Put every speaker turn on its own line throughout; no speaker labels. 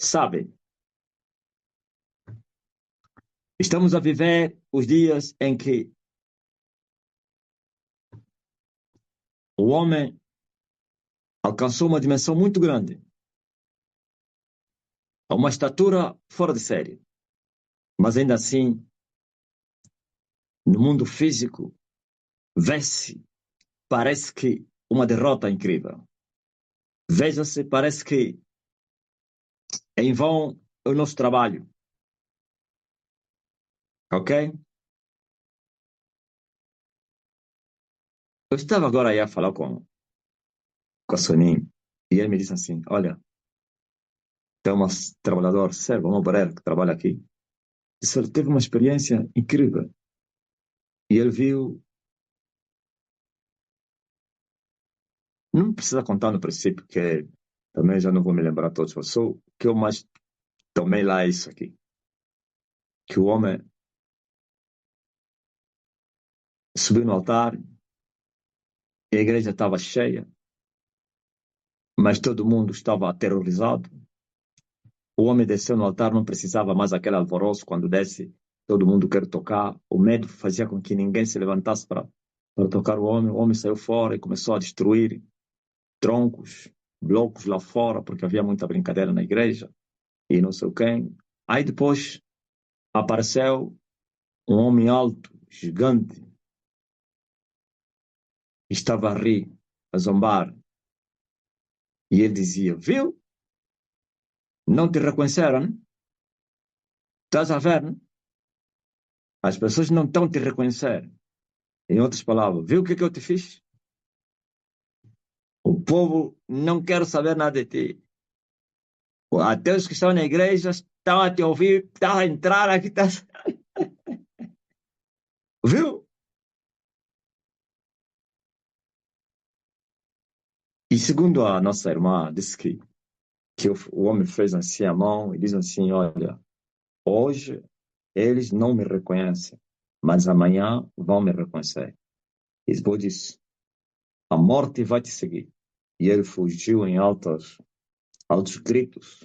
Sabe, estamos a viver os dias em que o homem alcançou uma dimensão muito grande, a uma estatura fora de série. Mas ainda assim, no mundo físico, vê-se, parece que uma derrota incrível. Veja-se, parece que é em vão o nosso trabalho, ok? Eu estava agora aí a falar com a Soninho e ele me disse assim, olha, tem um trabalhador sério, um obreiro que trabalha aqui. Disse, ele teve uma experiência incrível e ele viu. Não precisa contar no princípio, que também já não vou me lembrar todos, mas só o que eu mais tomei lá é isso aqui. Que o homem subiu no altar, e a igreja estava cheia, mas todo mundo estava aterrorizado. O homem desceu no altar, não precisava mais aquele alvoroço quando desce, todo mundo quer tocar. O medo fazia com que ninguém se levantasse para tocar o homem. O homem saiu fora e começou a destruir troncos, blocos lá fora, porque havia muita brincadeira na igreja, e não sei o quem. Aí depois apareceu um homem alto, gigante, estava a rir, a zombar. E ele dizia, viu? Não te reconheceram? Estás a ver? Né? As pessoas não estão te reconhecer. Em outras palavras, viu o que eu te fiz? O povo não quer saber nada de ti. Até os que estão na igreja estão a te ouvir, estão a entrar aqui. Viu? E segundo a nossa irmã, disse que o homem fez assim a mão e diz assim, olha, hoje eles não me reconhecem, mas amanhã vão me reconhecer. E depois disse, a morte vai te seguir. E ele fugiu em altos gritos.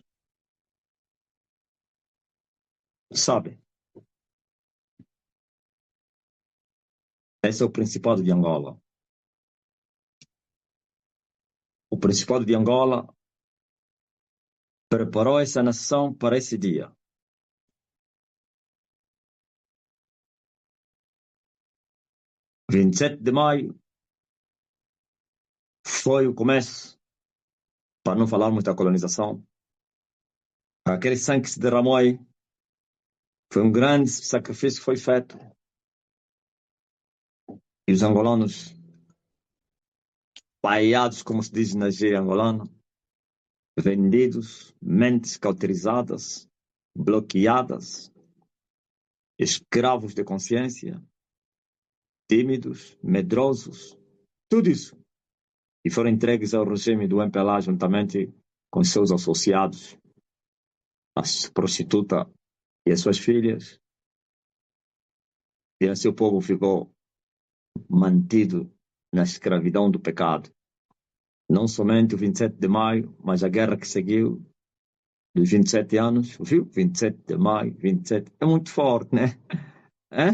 Sabe, esse é o Principado de Angola. O Principado de Angola preparou essa nação para esse dia. 27 de maio foi o começo, para não falarmos da colonização. Aquele sangue que se derramou aí foi um grande sacrifício que foi feito. E os angolanos, paiados, como se diz na gíria angolana, vendidos, mentes cauterizadas, bloqueadas, escravos de consciência, tímidos, medrosos, tudo isso. E foram entregues ao regime do MPLA juntamente com seus associados, a prostituta e as suas filhas. E assim o povo ficou mantido na escravidão do pecado. Não somente o 27 de maio, mas a guerra que seguiu dos 27 anos, viu? 27 de maio, 27, é muito forte, né? É?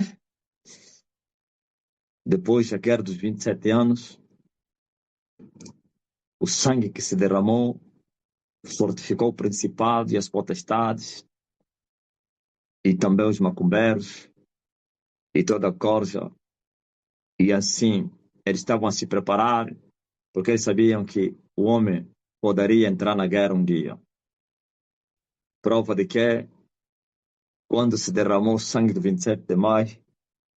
Depois, a guerra dos 27 anos, o sangue que se derramou fortificou o principado e as potestades, e também os macumbeiros, e toda a corja. E assim, eles estavam a se preparar, porque eles sabiam que o homem poderia entrar na guerra um dia. Prova de que, quando se derramou o sangue do 27 de maio,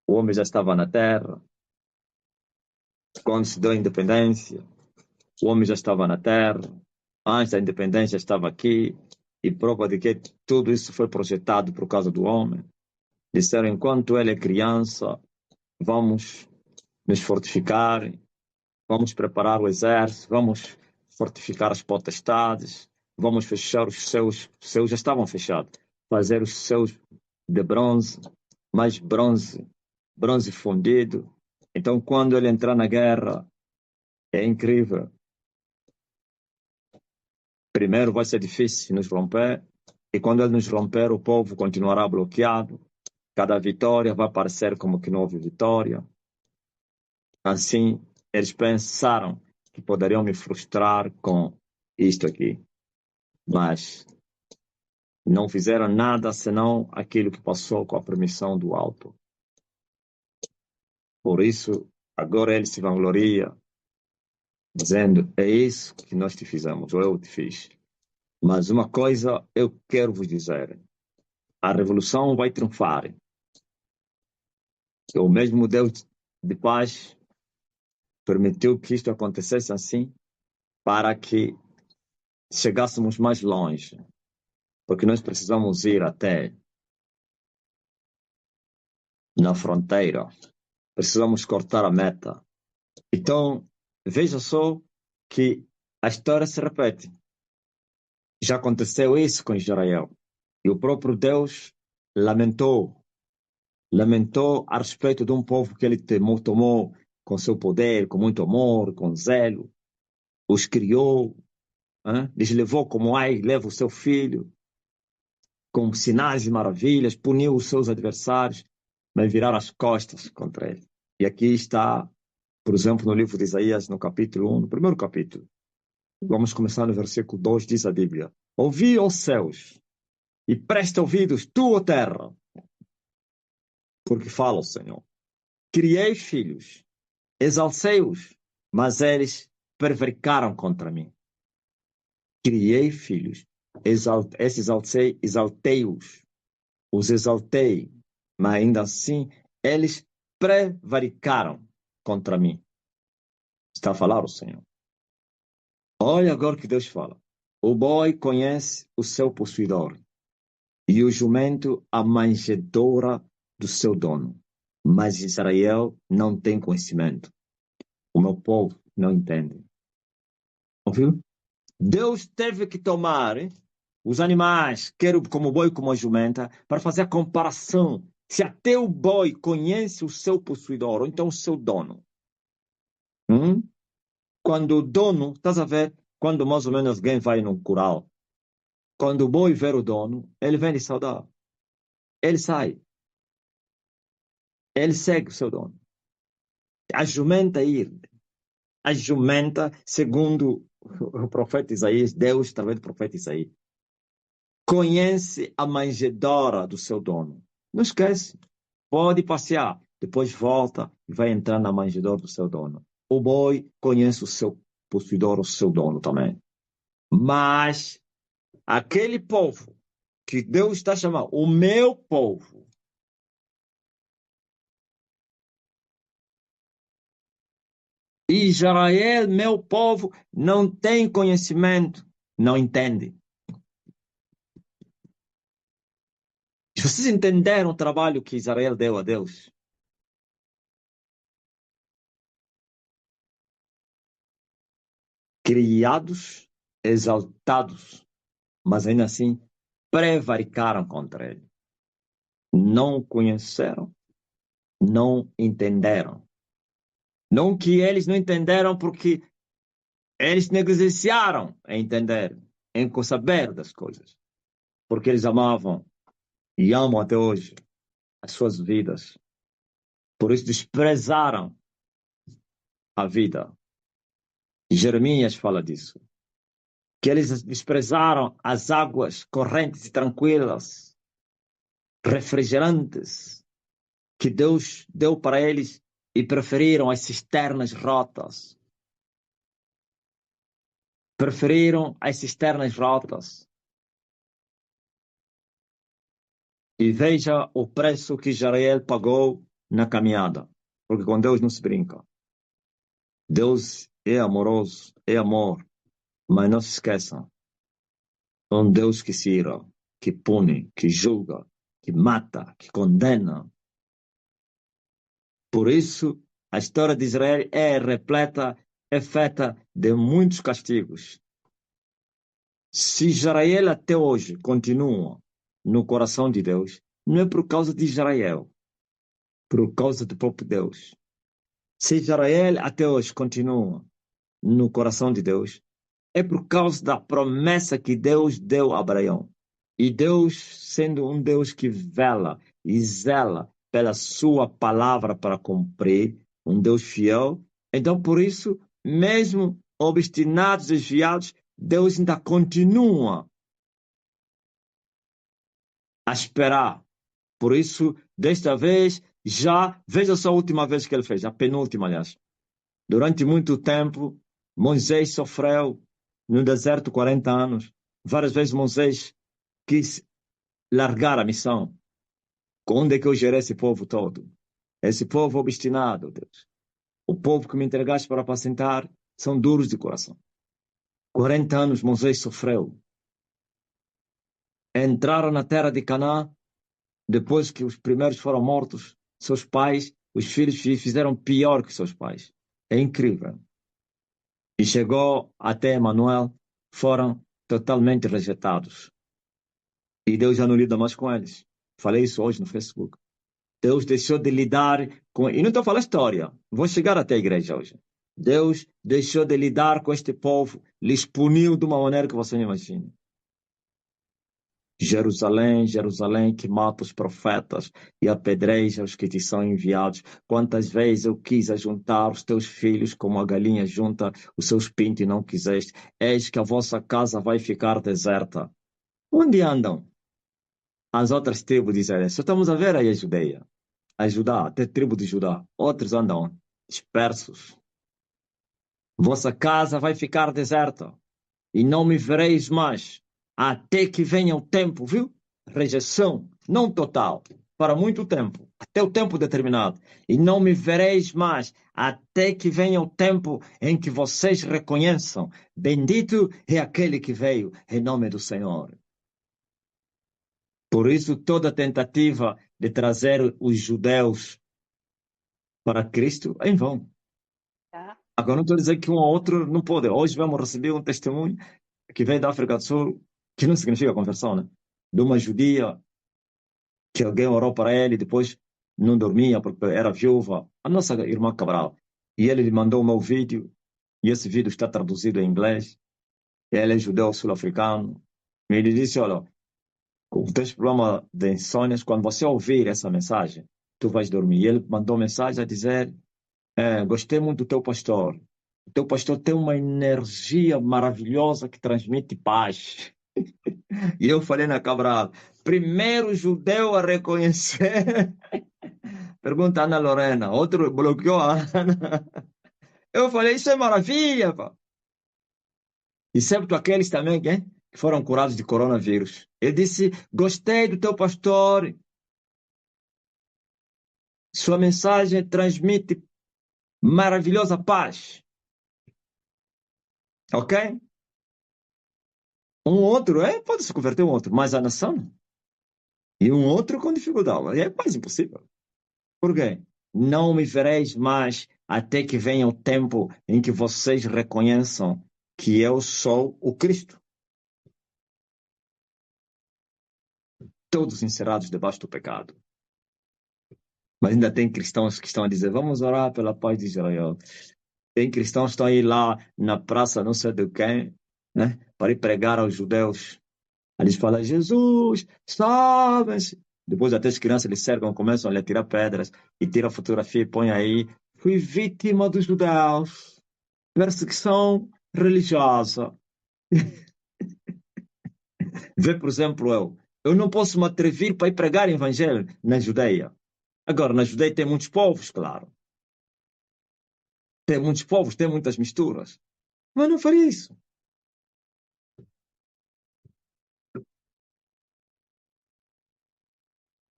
o homem já estava na terra. Quando se deu a independência, o homem já estava na terra. Antes da independência estava aqui. E prova de que tudo isso foi projetado por causa do homem. Disseram, enquanto ele é criança, vamos nos fortificar, vamos preparar o exército, vamos fortificar as potestades, vamos fechar os seus já estavam fechados, fazer os seus de bronze, mais bronze fundido. Então, quando ele entrar na guerra, é incrível. Primeiro vai ser difícil nos romper, E quando ele nos romper, o povo continuará bloqueado. Cada vitória vai parecer como que não houve vitória. Assim, eles pensaram que poderiam me frustrar com isto aqui. Mas não fizeram nada senão aquilo que passou com a permissão do alto. Por isso, agora ele se vangloria, dizendo, é isso que nós te fizemos, ou eu te fiz. Mas uma coisa eu quero vos dizer, a revolução vai triunfar. O mesmo Deus de paz permitiu que isto acontecesse assim, para que chegássemos mais longe, porque nós precisamos ir até na fronteira, precisamos cortar a meta. Então, veja só que a história se repete. Já aconteceu isso com Israel. E o próprio Deus lamentou a respeito de um povo que ele tomou com seu poder, com muito amor, com zelo, os criou, lhes levou como ai leva o seu filho, com sinais e maravilhas, puniu os seus adversários, mas viraram as costas contra ele. E aqui está, por exemplo, no livro de Isaías, no capítulo 1, no primeiro capítulo. Vamos começar no versículo 2, diz a Bíblia. Ouvi, ó céus, e presta ouvidos, tu, ó terra, porque fala o Senhor. Criei filhos, exalcei-os, mas eles prevaricaram contra mim. Criei filhos, exaltei-os, os exaltei, mas ainda assim eles prevaricaram contra mim. Está a falar o Senhor. Olha agora o que Deus fala. O boi conhece o seu possuidor, e o jumento a manjedoura do seu dono. Mas Israel não tem conhecimento. O meu povo não entende. Ouviu? Deus teve que tomar os animais, quer como o boi como a jumenta, para fazer a comparação. Se até o boi conhece o seu possuidor, ou então o seu dono. Quando o dono, estás a ver, quando mais ou menos alguém vai num curral, quando o boi vê o dono, ele vem lhe saudar. Ele sai. Ele segue o seu dono. A jumenta ir. A jumenta, segundo o profeta Isaías, Deus, através do profeta Isaías, conhece a manjedoura do seu dono. Não esquece. Pode passear. Depois volta e vai entrar na manjedoura do seu dono. O boi conhece o seu possuidor, o seu dono também. Mas aquele povo que Deus está chamando, o meu povo, Israel, meu povo, não tem conhecimento, não entende. Vocês entenderam o trabalho que Israel deu a Deus? Criados, exaltados, mas ainda assim prevaricaram contra ele. Não conheceram, não entenderam. Não que eles não entenderam porque eles negligenciaram em entender, em saber das coisas. Porque eles amavam e amam até hoje as suas vidas. Por isso desprezaram a vida. Jeremias fala disso. Que eles desprezaram as águas correntes e tranquilas, refrigerantes, que Deus deu para eles e preferiram as cisternas rotas. Preferiram as cisternas rotas. E veja o preço que Israel pagou na caminhada. Porque com Deus não se brinca. Deus é amoroso, é amor. Mas não se esqueçam. É um Deus que se ira, que pune, que julga, que mata, que condena. Por isso, a história de Israel é repleta, é feita de muitos castigos. Se Israel até hoje continua no coração de Deus, não é por causa de Israel, por causa do próprio Deus. Se Israel até hoje continua no coração de Deus, é por causa da promessa que Deus deu a Abraão. E Deus, sendo um Deus que vela e zela pela sua palavra para cumprir, um Deus fiel, então por isso, mesmo obstinados, desviados, Deus ainda continua a esperar. Por isso, desta vez, já, veja só a última vez que ele fez, a penúltima, aliás. Durante muito tempo, Moisés sofreu no deserto 40 anos. Várias vezes Moisés quis largar a missão. Onde é que eu gerei esse povo todo? Esse povo obstinado, Deus. O povo que me entregaste para apacentar são duros de coração. 40 anos Moisés sofreu. Entraram na terra de Canaã, depois que os primeiros foram mortos, seus pais, os filhos fizeram pior que seus pais. É incrível. E chegou até Emanuel, foram totalmente rejeitados. E Deus já não lida mais com eles. Falei isso hoje no Facebook. Deus deixou de lidar com... E não estou falando história. Vou chegar até a igreja hoje. Deus deixou de lidar com este povo. Lhes puniu de uma maneira que você não imagina. Jerusalém, Jerusalém, que mata os profetas e apedreja os que te são enviados. Quantas vezes eu quis ajuntar os teus filhos como a galinha junta os seus pintos e não quiseste. Eis que a vossa casa vai ficar deserta. Onde andam as outras tribos de Israel? Só estamos a ver aí a Judeia, a Judá, até a tribo de Judá. Outros andam dispersos. Vossa casa vai ficar deserta e não me vereis mais, até que venha o tempo, viu? Rejeição, não total, para muito tempo, até o tempo determinado. E não me vereis mais, até que venha o tempo em que vocês reconheçam: bendito é aquele que veio em nome do Senhor. Por isso, toda tentativa de trazer os judeus para Cristo é em vão. Agora, não estou dizendo que um ou outro não pode. Hoje vamos receber um testemunho que vem da África do Sul, que não significa conversão, né? De uma judia que alguém orou para ele, depois não dormia porque era viúva, a nossa irmã Cabral. E ele lhe mandou o meu vídeo, e esse vídeo está traduzido em inglês. Ele é judeu sul-africano. E ele disse: olha, tens problema de insônias, quando você ouvir essa mensagem, tu vais dormir. E ele mandou mensagem a dizer: gostei muito do teu pastor. O teu pastor tem uma energia maravilhosa que transmite paz. E eu falei na Cabral, primeiro judeu a reconhecer. Pergunta a Ana Lorena, outro bloqueou a Ana. Eu falei, isso é maravilha, pá. Excepto aqueles também que foram curados de coronavírus. Ele disse, gostei do teu pastor. Sua mensagem transmite maravilhosa paz. Ok? Um outro, pode se converter um outro, mas a nação não. E um outro com dificuldade. É quase impossível. Por quê? Não me vereis mais até que venha o tempo em que vocês reconheçam que eu sou o Cristo. Todos encerrados debaixo do pecado. Mas ainda tem cristãos que estão a dizer, vamos orar pela paz de Israel. Tem cristãos que estão aí lá na praça, não sei de quem, né, para ir pregar aos judeus. Eles falam, Jesus, salve-se. Depois até as crianças lhe cercam, começam a lhe tirar pedras e tiram a fotografia e põem aí, fui vítima dos judeus. Perseguição religiosa. Vê, por exemplo, eu não posso me atrever para ir pregar o evangelho na Judeia. Agora, na Judeia tem muitos povos, claro. Tem muitos povos, tem muitas misturas. Mas não faria isso.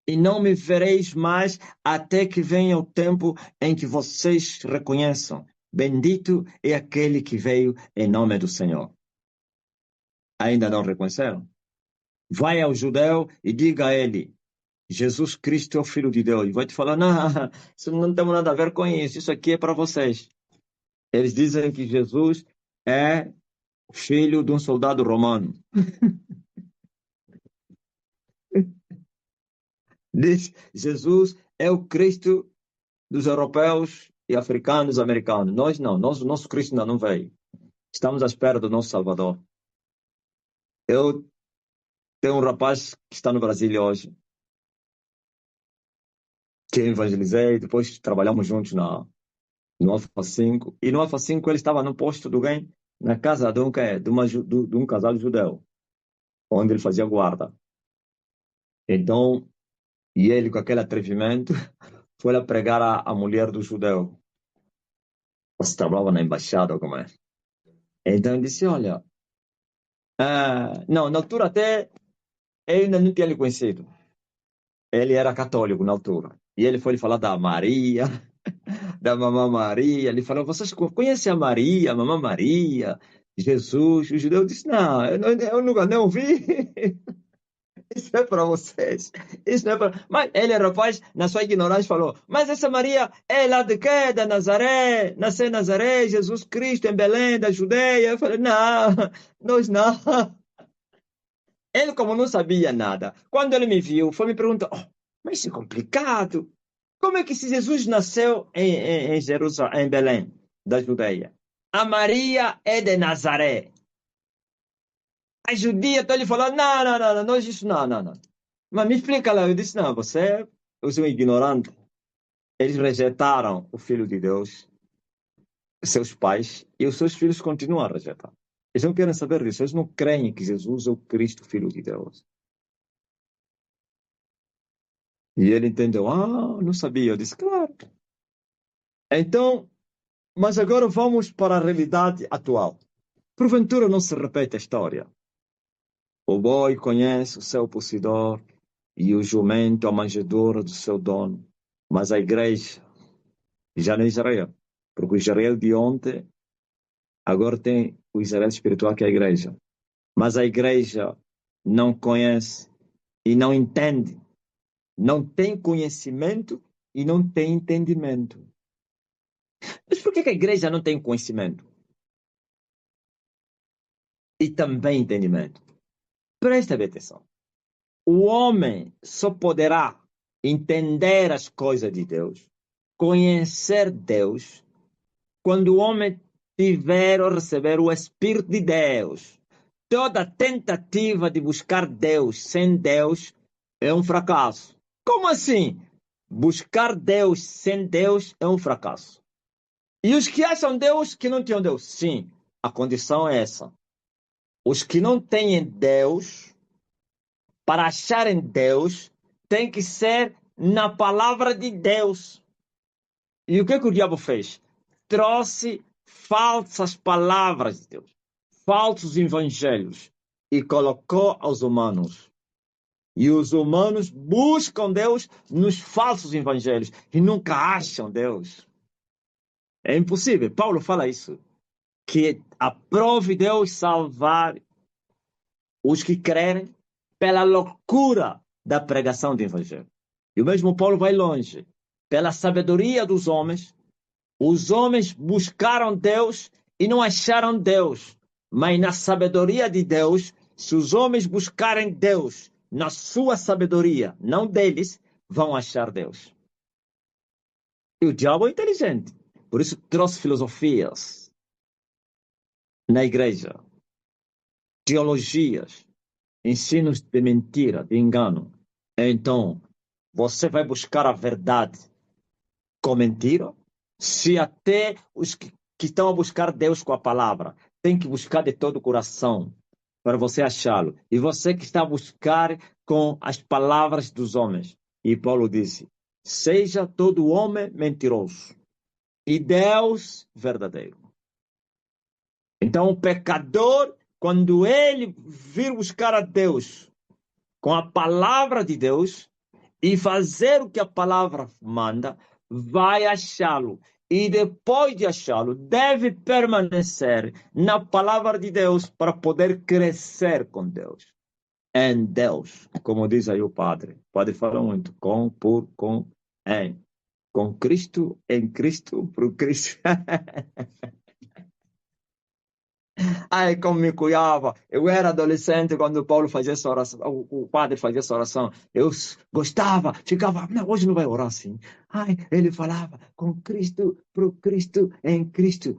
E não me vereis mais até que venha o tempo em que vocês reconheçam: bendito é aquele que veio em nome do Senhor. Ainda não reconheceram? Vai ao judeu e diga a ele: Jesus Cristo é o Filho de Deus. E vai te falar: não, isso não tem nada a ver com isso. Isso aqui é para vocês. Eles dizem que Jesus é filho de um soldado romano. Diz: Jesus é o Cristo dos europeus e africanos, americanos. Nós não. O nosso Cristo ainda não veio. Estamos à espera do nosso Salvador. Eu Tem um rapaz que está no Brasil hoje, que eu evangelizei, depois trabalhamos juntos no Alfa 5, e no Alfa 5 ele estava no posto do bem, na casa de um casal judeu, onde ele fazia guarda. Então, e ele, com aquele atrevimento, foi lá pregar a mulher do judeu. Você trabalhava na embaixada, ou como é? Então ele disse, olha, não, na altura até eu ainda não tinha lhe conhecido. Ele era católico na altura. E ele foi lhe falar da Maria, da Mamã Maria. Ele falou, vocês conhecem a Maria, a Mamã Maria, Jesus? O judeu disse, não, eu nunca nem ouvi. Isso é para vocês. Isso não é para... Mas ele, rapaz, na sua ignorância, falou: Mas essa Maria é lá de quê? Da Nazaré? Nasceu em Nazaré, Jesus Cristo em Belém, da Judeia. Eu falei: Não, nós não. Ele, como não sabia nada, quando ele me viu, foi me perguntar: Mas isso é complicado. Como é que se Jesus nasceu em Jerusalém, em Belém, da Judeia? A Maria é de Nazaré. A judia, então ele falou: Não, nós isso não. Mas me explica lá. Eu disse: Não, você é um ignorante. Eles rejeitaram o Filho de Deus, seus pais, e os seus filhos continuam a rejeitar. Eles não querem saber disso. Eles não creem que Jesus é o Cristo, Filho de Deus. E ele entendeu: não sabia. Eu disse: Claro. Então, mas agora vamos para a realidade atual. Porventura não se repete a história. O boi conhece o seu possuidor e o jumento a manjedoura do seu dono. Mas a igreja já não é Israel. Porque o Israel de ontem agora tem o Israel espiritual que é a igreja. Mas a igreja não conhece e não entende. Não tem conhecimento e não tem entendimento. Mas por que a igreja não tem conhecimento? E também entendimento. Presta atenção. O homem só poderá entender as coisas de Deus, conhecer Deus, quando o homem tiver ou receber o Espírito de Deus. Toda tentativa de buscar Deus sem Deus é um fracasso. Como assim? Buscar Deus sem Deus é um fracasso. E os que acham Deus que não tinham Deus? Sim, a condição é essa. Os que não têm Deus, para acharem Deus, tem que ser na palavra de Deus. E o que o diabo fez? Trouxe falsas palavras de Deus, falsos evangelhos, e colocou aos humanos. E os humanos buscam Deus nos falsos evangelhos e nunca acham Deus. É impossível. Paulo fala isso. Que aprove Deus salvar os que crerem pela loucura da pregação do evangelho. E o mesmo Paulo vai longe. Pela sabedoria dos homens, os homens buscaram Deus e não acharam Deus. Mas na sabedoria de Deus, se os homens buscarem Deus na sua sabedoria, não deles, vão achar Deus. E o diabo é inteligente. Por isso trouxe filosofias na igreja, teologias, ensinos de mentira, de engano. Então, você vai buscar a verdade com mentira? Se até os que estão a buscar Deus com a palavra tem que buscar de todo o coração para você achá-lo. E você que está a buscar com as palavras dos homens. E Paulo disse: seja todo homem mentiroso e Deus verdadeiro. Então, o pecador, quando ele vir buscar a Deus com a palavra de Deus e fazer o que a palavra manda, vai achá-lo. E depois de achá-lo, deve permanecer na palavra de Deus para poder crescer com Deus. Em Deus, como diz aí o padre. O padre fala muito, com, por, com, em. Com Cristo, em Cristo, por Cristo. Ai, como me cuidava. Eu era adolescente quando o Paulo fazia essa oração, o padre fazia essa oração. Eu gostava, ficava, não, hoje não vai orar assim. Ai, ele falava, com Cristo, pro Cristo, em Cristo.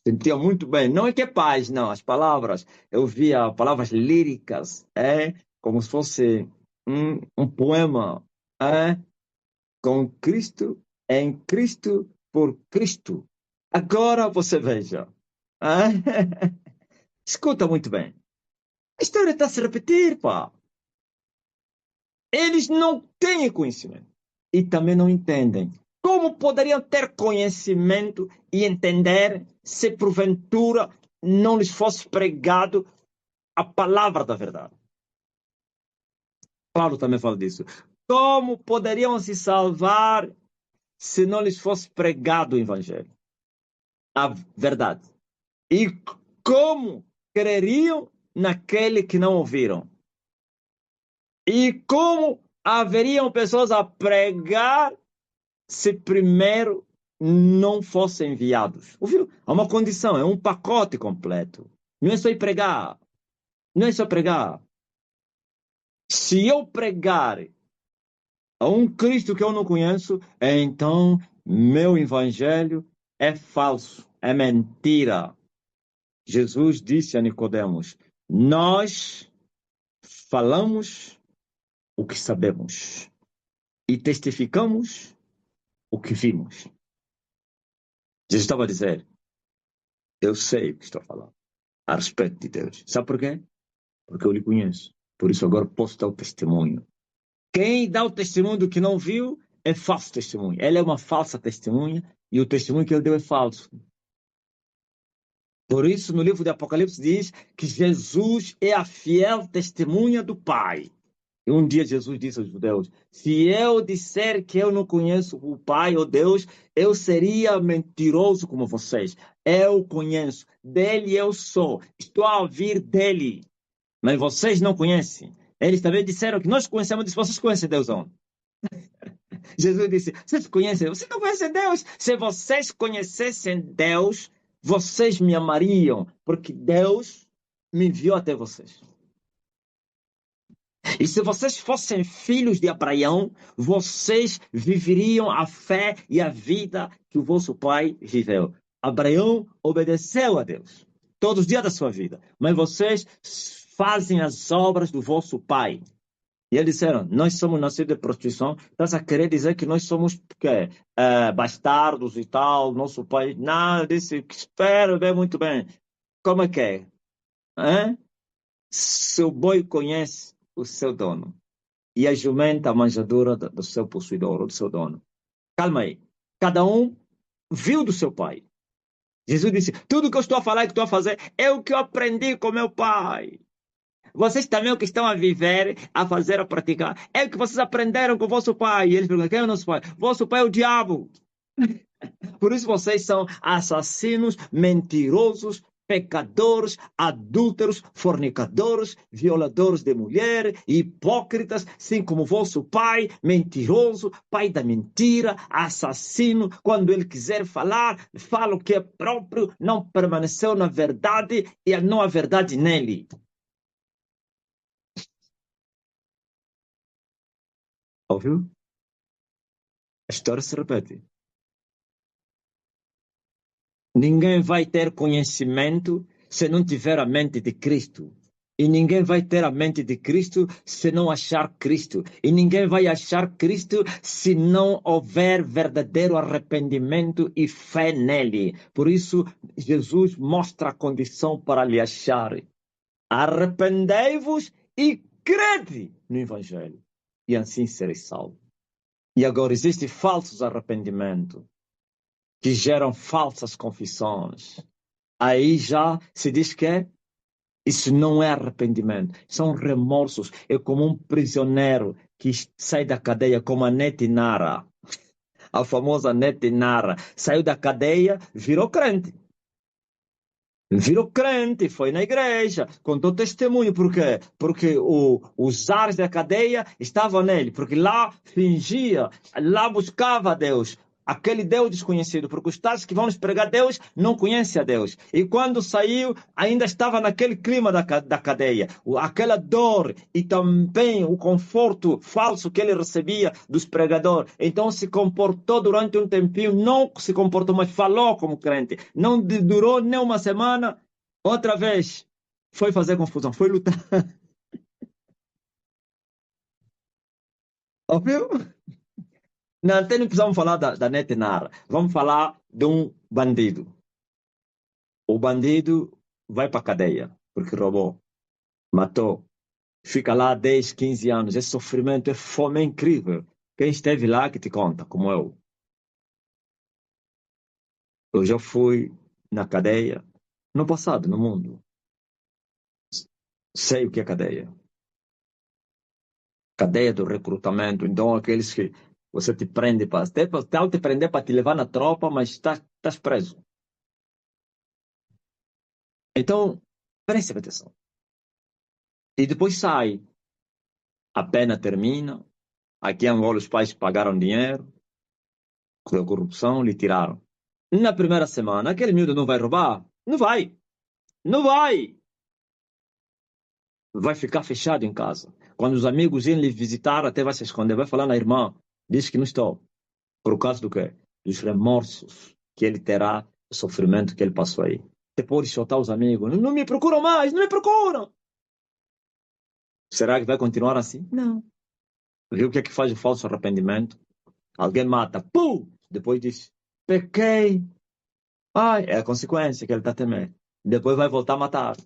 Sentia muito bem. Não é que é paz, não. As palavras, eu via palavras líricas, como se fosse um poema, com Cristo, em Cristo, por Cristo. Agora você veja. Escuta muito bem. A história está a se repetir, pá. Eles não têm conhecimento e também não entendem. Como poderiam ter conhecimento e entender se porventura não lhes fosse pregado a palavra da verdade? Paulo também fala disso. Como poderiam se salvar se não lhes fosse pregado o evangelho? A verdade. E como creriam naquele que não ouviram? E como haveriam pessoas a pregar se primeiro não fossem enviados? Ouviu? Há uma condição, é um pacote completo. Não é só ir pregar. Não é só pregar. Se eu pregar a um Cristo que eu não conheço, então meu evangelho é falso, é mentira. Jesus disse a Nicodemos: nós falamos o que sabemos e testificamos o que vimos. Jesus estava a dizer: eu sei o que estou falando a respeito de Deus. Sabe por quê? Porque eu lhe conheço. Por isso agora posso dar o testemunho. Quem dá o testemunho do que não viu é falso testemunho. Ela é uma falsa testemunha e o testemunho que ele deu é falso. Por isso, no livro de Apocalipse diz que Jesus é a fiel testemunha do Pai. E um dia Jesus disse aos judeus: se eu disser que eu não conheço o Pai ou Deus, eu seria mentiroso como vocês. Eu conheço, dele eu sou, estou a ouvir dele, mas vocês não conhecem. Eles também disseram que nós conhecemos, disse, vocês conhecem Deus onde? Jesus disse: vocês conhecem? Vocês não conhecem Deus. Se vocês conhecessem Deus, vocês me amariam, porque Deus me enviou até vocês. E se vocês fossem filhos de Abraão, vocês viveriam a fé e a vida que o vosso pai viveu. Abraão obedeceu a Deus todos os dias da sua vida, mas vocês fazem as obras do vosso pai. E eles disseram: nós somos nascidos de prostituição. Estás a querer dizer que nós somos bastardos e tal? Nosso pai. Não, disse: espera, bem, muito bem. Como é que é? Seu boi conhece o seu dono e a jumenta a manjadora do seu possuidor, ou do seu dono. Calma aí. Cada um viu do seu pai. Jesus disse: tudo que eu estou a falar e que estou a fazer é o que eu aprendi com meu pai. Vocês também o que estão a viver, a fazer, a praticar, é o que vocês aprenderam com o vosso pai. E eles perguntam: quem é o nosso pai? Vosso pai é o diabo. Por isso vocês são assassinos, mentirosos, pecadores, adúlteros, fornicadores, violadores de mulher, hipócritas, assim como vosso pai, mentiroso, pai da mentira, assassino. Quando ele quiser falar, fala o que é próprio, não permaneceu na verdade e não há verdade nele. Ouviu? A história se repete. Ninguém vai ter conhecimento se não tiver a mente de Cristo. E ninguém vai ter a mente de Cristo se não achar Cristo. E ninguém vai achar Cristo se não houver verdadeiro arrependimento e fé nele. Por isso, Jesus mostra a condição para lhe achar. Arrependei-vos e crede no Evangelho. E assim sereis salvos. E agora existe falsos arrependimentos que geram falsas confissões. Aí já se diz que isso não é arrependimento, são remorsos. É como um prisioneiro que sai da cadeia, como a Netinara, a famosa Netinara, saiu da cadeia, virou crente. Virou crente, foi na igreja, contou testemunho. Por quê? Porque os ares da cadeia estavam nele, porque lá fingia, lá buscava Deus. aquele Deus desconhecido, porque os tais que vão lhes pregar Deus não conhecem a Deus. E quando saiu, ainda estava naquele clima da cadeia, aquela dor e também o conforto falso que ele recebia dos pregadores. Então se comportou durante um tempinho, não se comportou, mas falou como crente. Não durou nem uma semana, outra vez foi fazer confusão, foi lutar. Ouviu? Não, até não precisamos falar da Netanara. Vamos falar de um bandido. O bandido vai para a cadeia, porque roubou, matou. Fica lá 10, 15 anos. Esse sofrimento é fome, é incrível. Quem esteve lá que te conta, como eu. Eu já fui na cadeia, no passado, no mundo. Sei o que é cadeia. Cadeia do recrutamento. Então, aqueles que você te prende para... Até te prender para te levar na tropa, mas estás preso. Então, preste atenção. E depois sai. A pena termina. Aqui em Angola os pais pagaram dinheiro, com a corrupção, lhe tiraram. Na primeira semana, aquele miúdo não vai roubar? Não vai. Não vai. Vai ficar fechado em casa. Quando os amigos irem lhe visitar, até vai se esconder. Vai falar na irmã. Diz que não estou. Por causa do quê? Dos remorsos que ele terá, o sofrimento que ele passou aí. Depois de soltar os amigos. Não me procuram mais, não me procuram. Será que vai continuar assim? Não. Viu o que é que faz o falso arrependimento? Alguém mata. Pum! Depois diz, pequei. Ai, é a consequência que ele está temendo. Depois vai voltar a matar.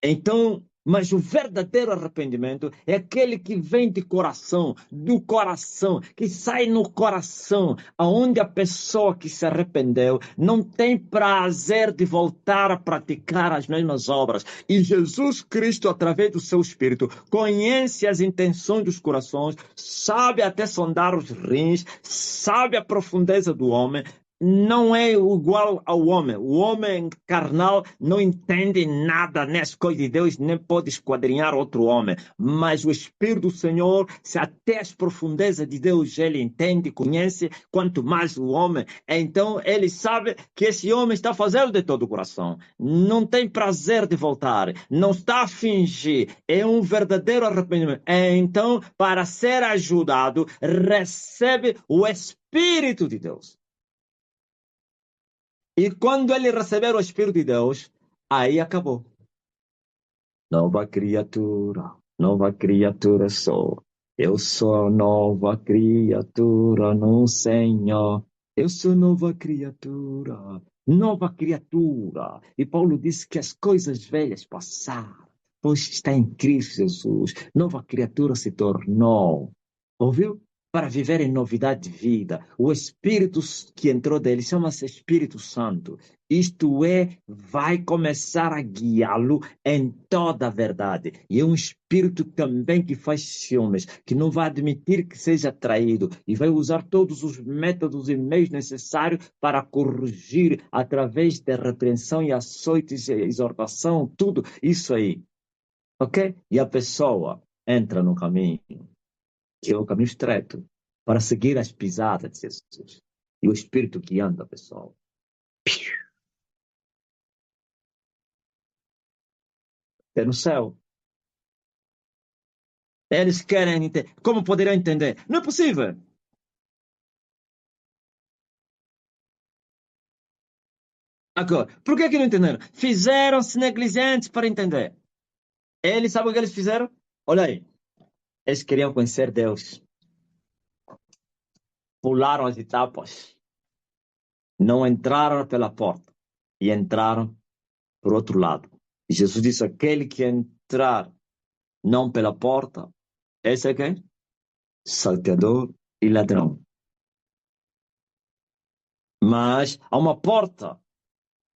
Então, mas o verdadeiro arrependimento é aquele que vem de coração, do coração, que sai no coração, aonde a pessoa que se arrependeu não tem prazer de voltar a praticar as mesmas obras. E Jesus Cristo, através do seu Espírito, conhece as intenções dos corações, sabe até sondar os rins, sabe a profundeza do homem, não é igual ao homem. O homem carnal não entende nada nas coisas de Deus, nem pode esquadrinhar outro homem. Mas o Espírito do Senhor, se até as profundezas de Deus ele entende, conhece, quanto mais o homem. Então ele sabe que esse homem está fazendo de todo o coração. Não tem prazer de voltar. Não está a fingir. É um verdadeiro arrependimento. Então, para ser ajudado, recebe o Espírito de Deus. E quando ele receber o Espírito de Deus, aí acabou. Nova criatura sou. Eu sou nova criatura no Senhor. Eu sou nova criatura. Nova criatura. E Paulo disse que as coisas velhas passaram, pois está em Cristo Jesus. Nova criatura se tornou. Ouviu? Para viver em novidade de vida. O Espírito que entrou dele chama-se Espírito Santo. Isto é, vai começar a guiá-lo em toda a verdade. E é um espírito também que faz ciúmes, que não vai admitir que seja traído e vai usar todos os métodos e meios necessários para corrigir através da repreensão e açoites e exortação, tudo isso aí. Ok? E a pessoa entra no caminho, que é o caminho estreito, para seguir as pisadas de Jesus. E o espírito guiando a pessoa. É no céu. Eles querem entender. Como poderão entender? Não é possível. Agora, por que não entenderam? Fizeram-se negligentes para entender. Eles sabem o que eles fizeram? Olha aí. Eles queriam conhecer Deus. Pularam as etapas. Não entraram pela porta. E entraram por outro lado. E Jesus disse: aquele que entrar não pela porta, esse é quem? Salteador e ladrão. Mas há uma porta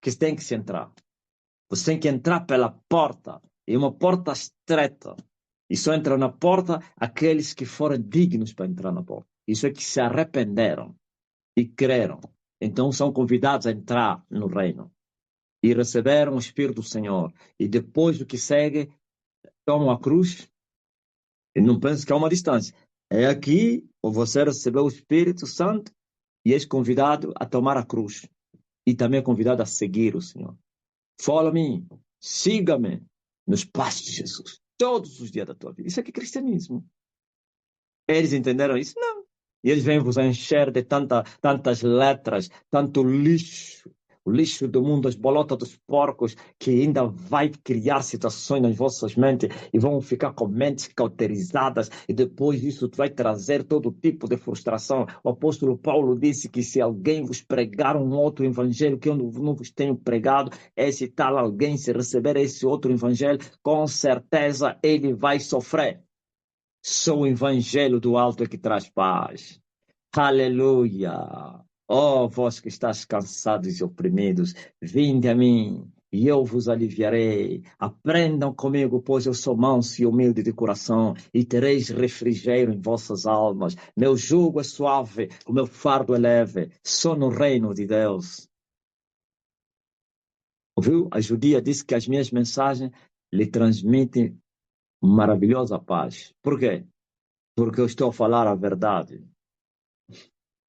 que tem que se entrar. Você tem que entrar pela porta. E uma porta estreita. E só entram na porta aqueles que foram dignos para entrar na porta. Isso é que se arrependeram e creram. Então são convidados a entrar no reino. E receberam o Espírito do Senhor. E depois do que segue, tomam a cruz. E não pense que há uma distância. É aqui, ou você recebeu o Espírito Santo, E és convidado a tomar a cruz. E também é convidado a seguir o Senhor. Follow me. Siga-me nos passos de Jesus. Todos os dias da tua vida. Isso aqui é cristianismo. Eles entenderam isso? Não. E eles vêm vos encher de tantas letras, tanto lixo, o lixo do mundo, as bolotas dos porcos, que ainda vai criar situações nas vossas mentes e vão ficar com mentes cauterizadas, e depois isso vai trazer todo tipo de frustração. O apóstolo Paulo disse que se alguém vos pregar um outro evangelho que eu não vos tenho pregado, esse tal alguém, se receber esse outro evangelho, com certeza ele vai sofrer. Só o evangelho do alto é que traz paz. Aleluia! Ó, vós que estáis cansados e oprimidos, vinde a mim, e eu vos aliviarei. Aprendam comigo, pois eu sou manso e humilde de coração, e tereis refrigério em vossas almas. Meu jugo é suave, o meu fardo é leve. Sou no reino de Deus. Ouviu? A judia disse que as minhas mensagens lhe transmitem maravilhosa paz. Por quê? Porque eu estou a falar a verdade.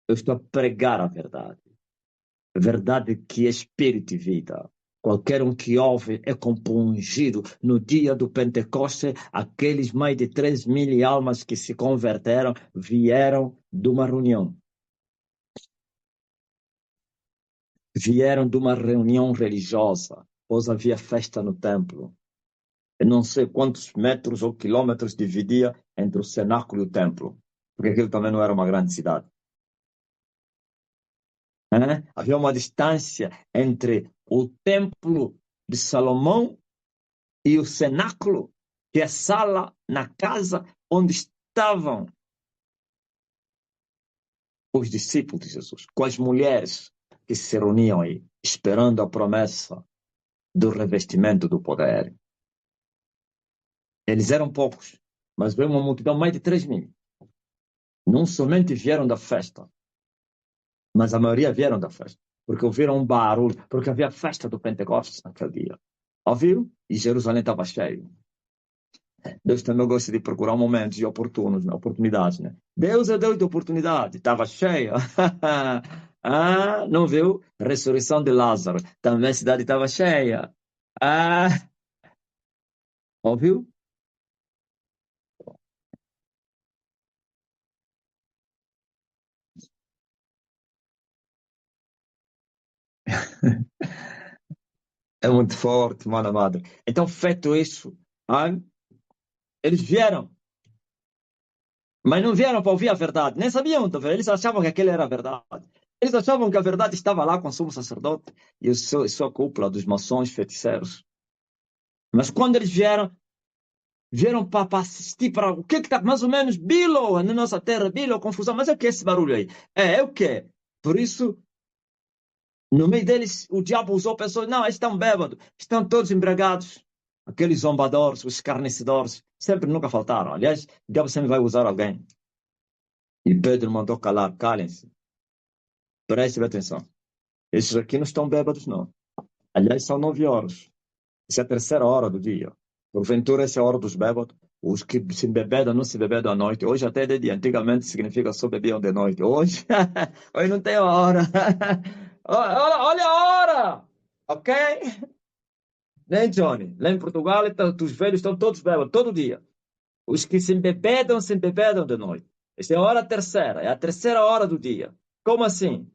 Eu estou a pregar a verdade. Verdade que é espírito e vida. Qualquer um que ouve é compungido. No dia do Pentecoste, aqueles mais de 3.000 almas que se converteram vieram de uma reunião. Vieram de uma reunião religiosa, pois havia festa no templo. Eu não sei quantos metros ou quilômetros dividia entre o cenáculo e o templo, porque aquilo também não era uma grande cidade. Havia uma distância entre o templo de Salomão e o cenáculo, que é a sala na casa onde estavam os discípulos de Jesus, com as mulheres que se reuniam aí, esperando a promessa do revestimento do poder. Eles eram poucos, mas veio uma multidão, mais de 3.000. Não somente vieram da festa, mas a maioria vieram da festa, porque ouviram um barulho, porque havia festa do Pentecostes naquele dia. Ouviram? E Jerusalém estava cheio. Deus também gosta de procurar momentos e oportunidades, né? Deus é Deus de oportunidade. Estava cheia. Não viu? Ressurreição de Lázaro. Também a cidade estava cheia. Ah, ouviu? É muito forte, mano amado. Então, feito isso, eles vieram, mas não vieram para ouvir a verdade. Nem sabiam, tá vendo? Eles achavam que aquilo era a verdade. Eles achavam que a verdade estava lá com o sumo sacerdote e sua cúpula dos maçons feiticeiros. Mas quando eles vieram para assistir para o que está mais ou menos bilo na nossa terra, bilo, confusão. Mas é o que é esse barulho aí? É o que? Por isso, no meio deles, o diabo usou pessoas. Não, eles estão bêbados, estão todos embriagados. Aqueles zombadores, os escarnecedores, sempre nunca faltaram. Aliás, o diabo sempre vai usar alguém. E Pedro mandou calar, calem-se, prestem atenção. Esses aqui não estão bêbados, não. Aliás, são 9 horas. Essa é a terceira hora do dia. Porventura, essa é a hora dos bêbados. Os que se embebedam não se embebedam à noite. Hoje até é de dia. Antigamente significa só bebiam de noite. Hoje, hoje não tem hora. Olha a hora! Ok? Nem Johnny. Lá em Portugal, os velhos estão todos bêbados, todo dia. Os que se embebedam de noite. Esta é a hora terceira. É a terceira hora do dia. Como assim?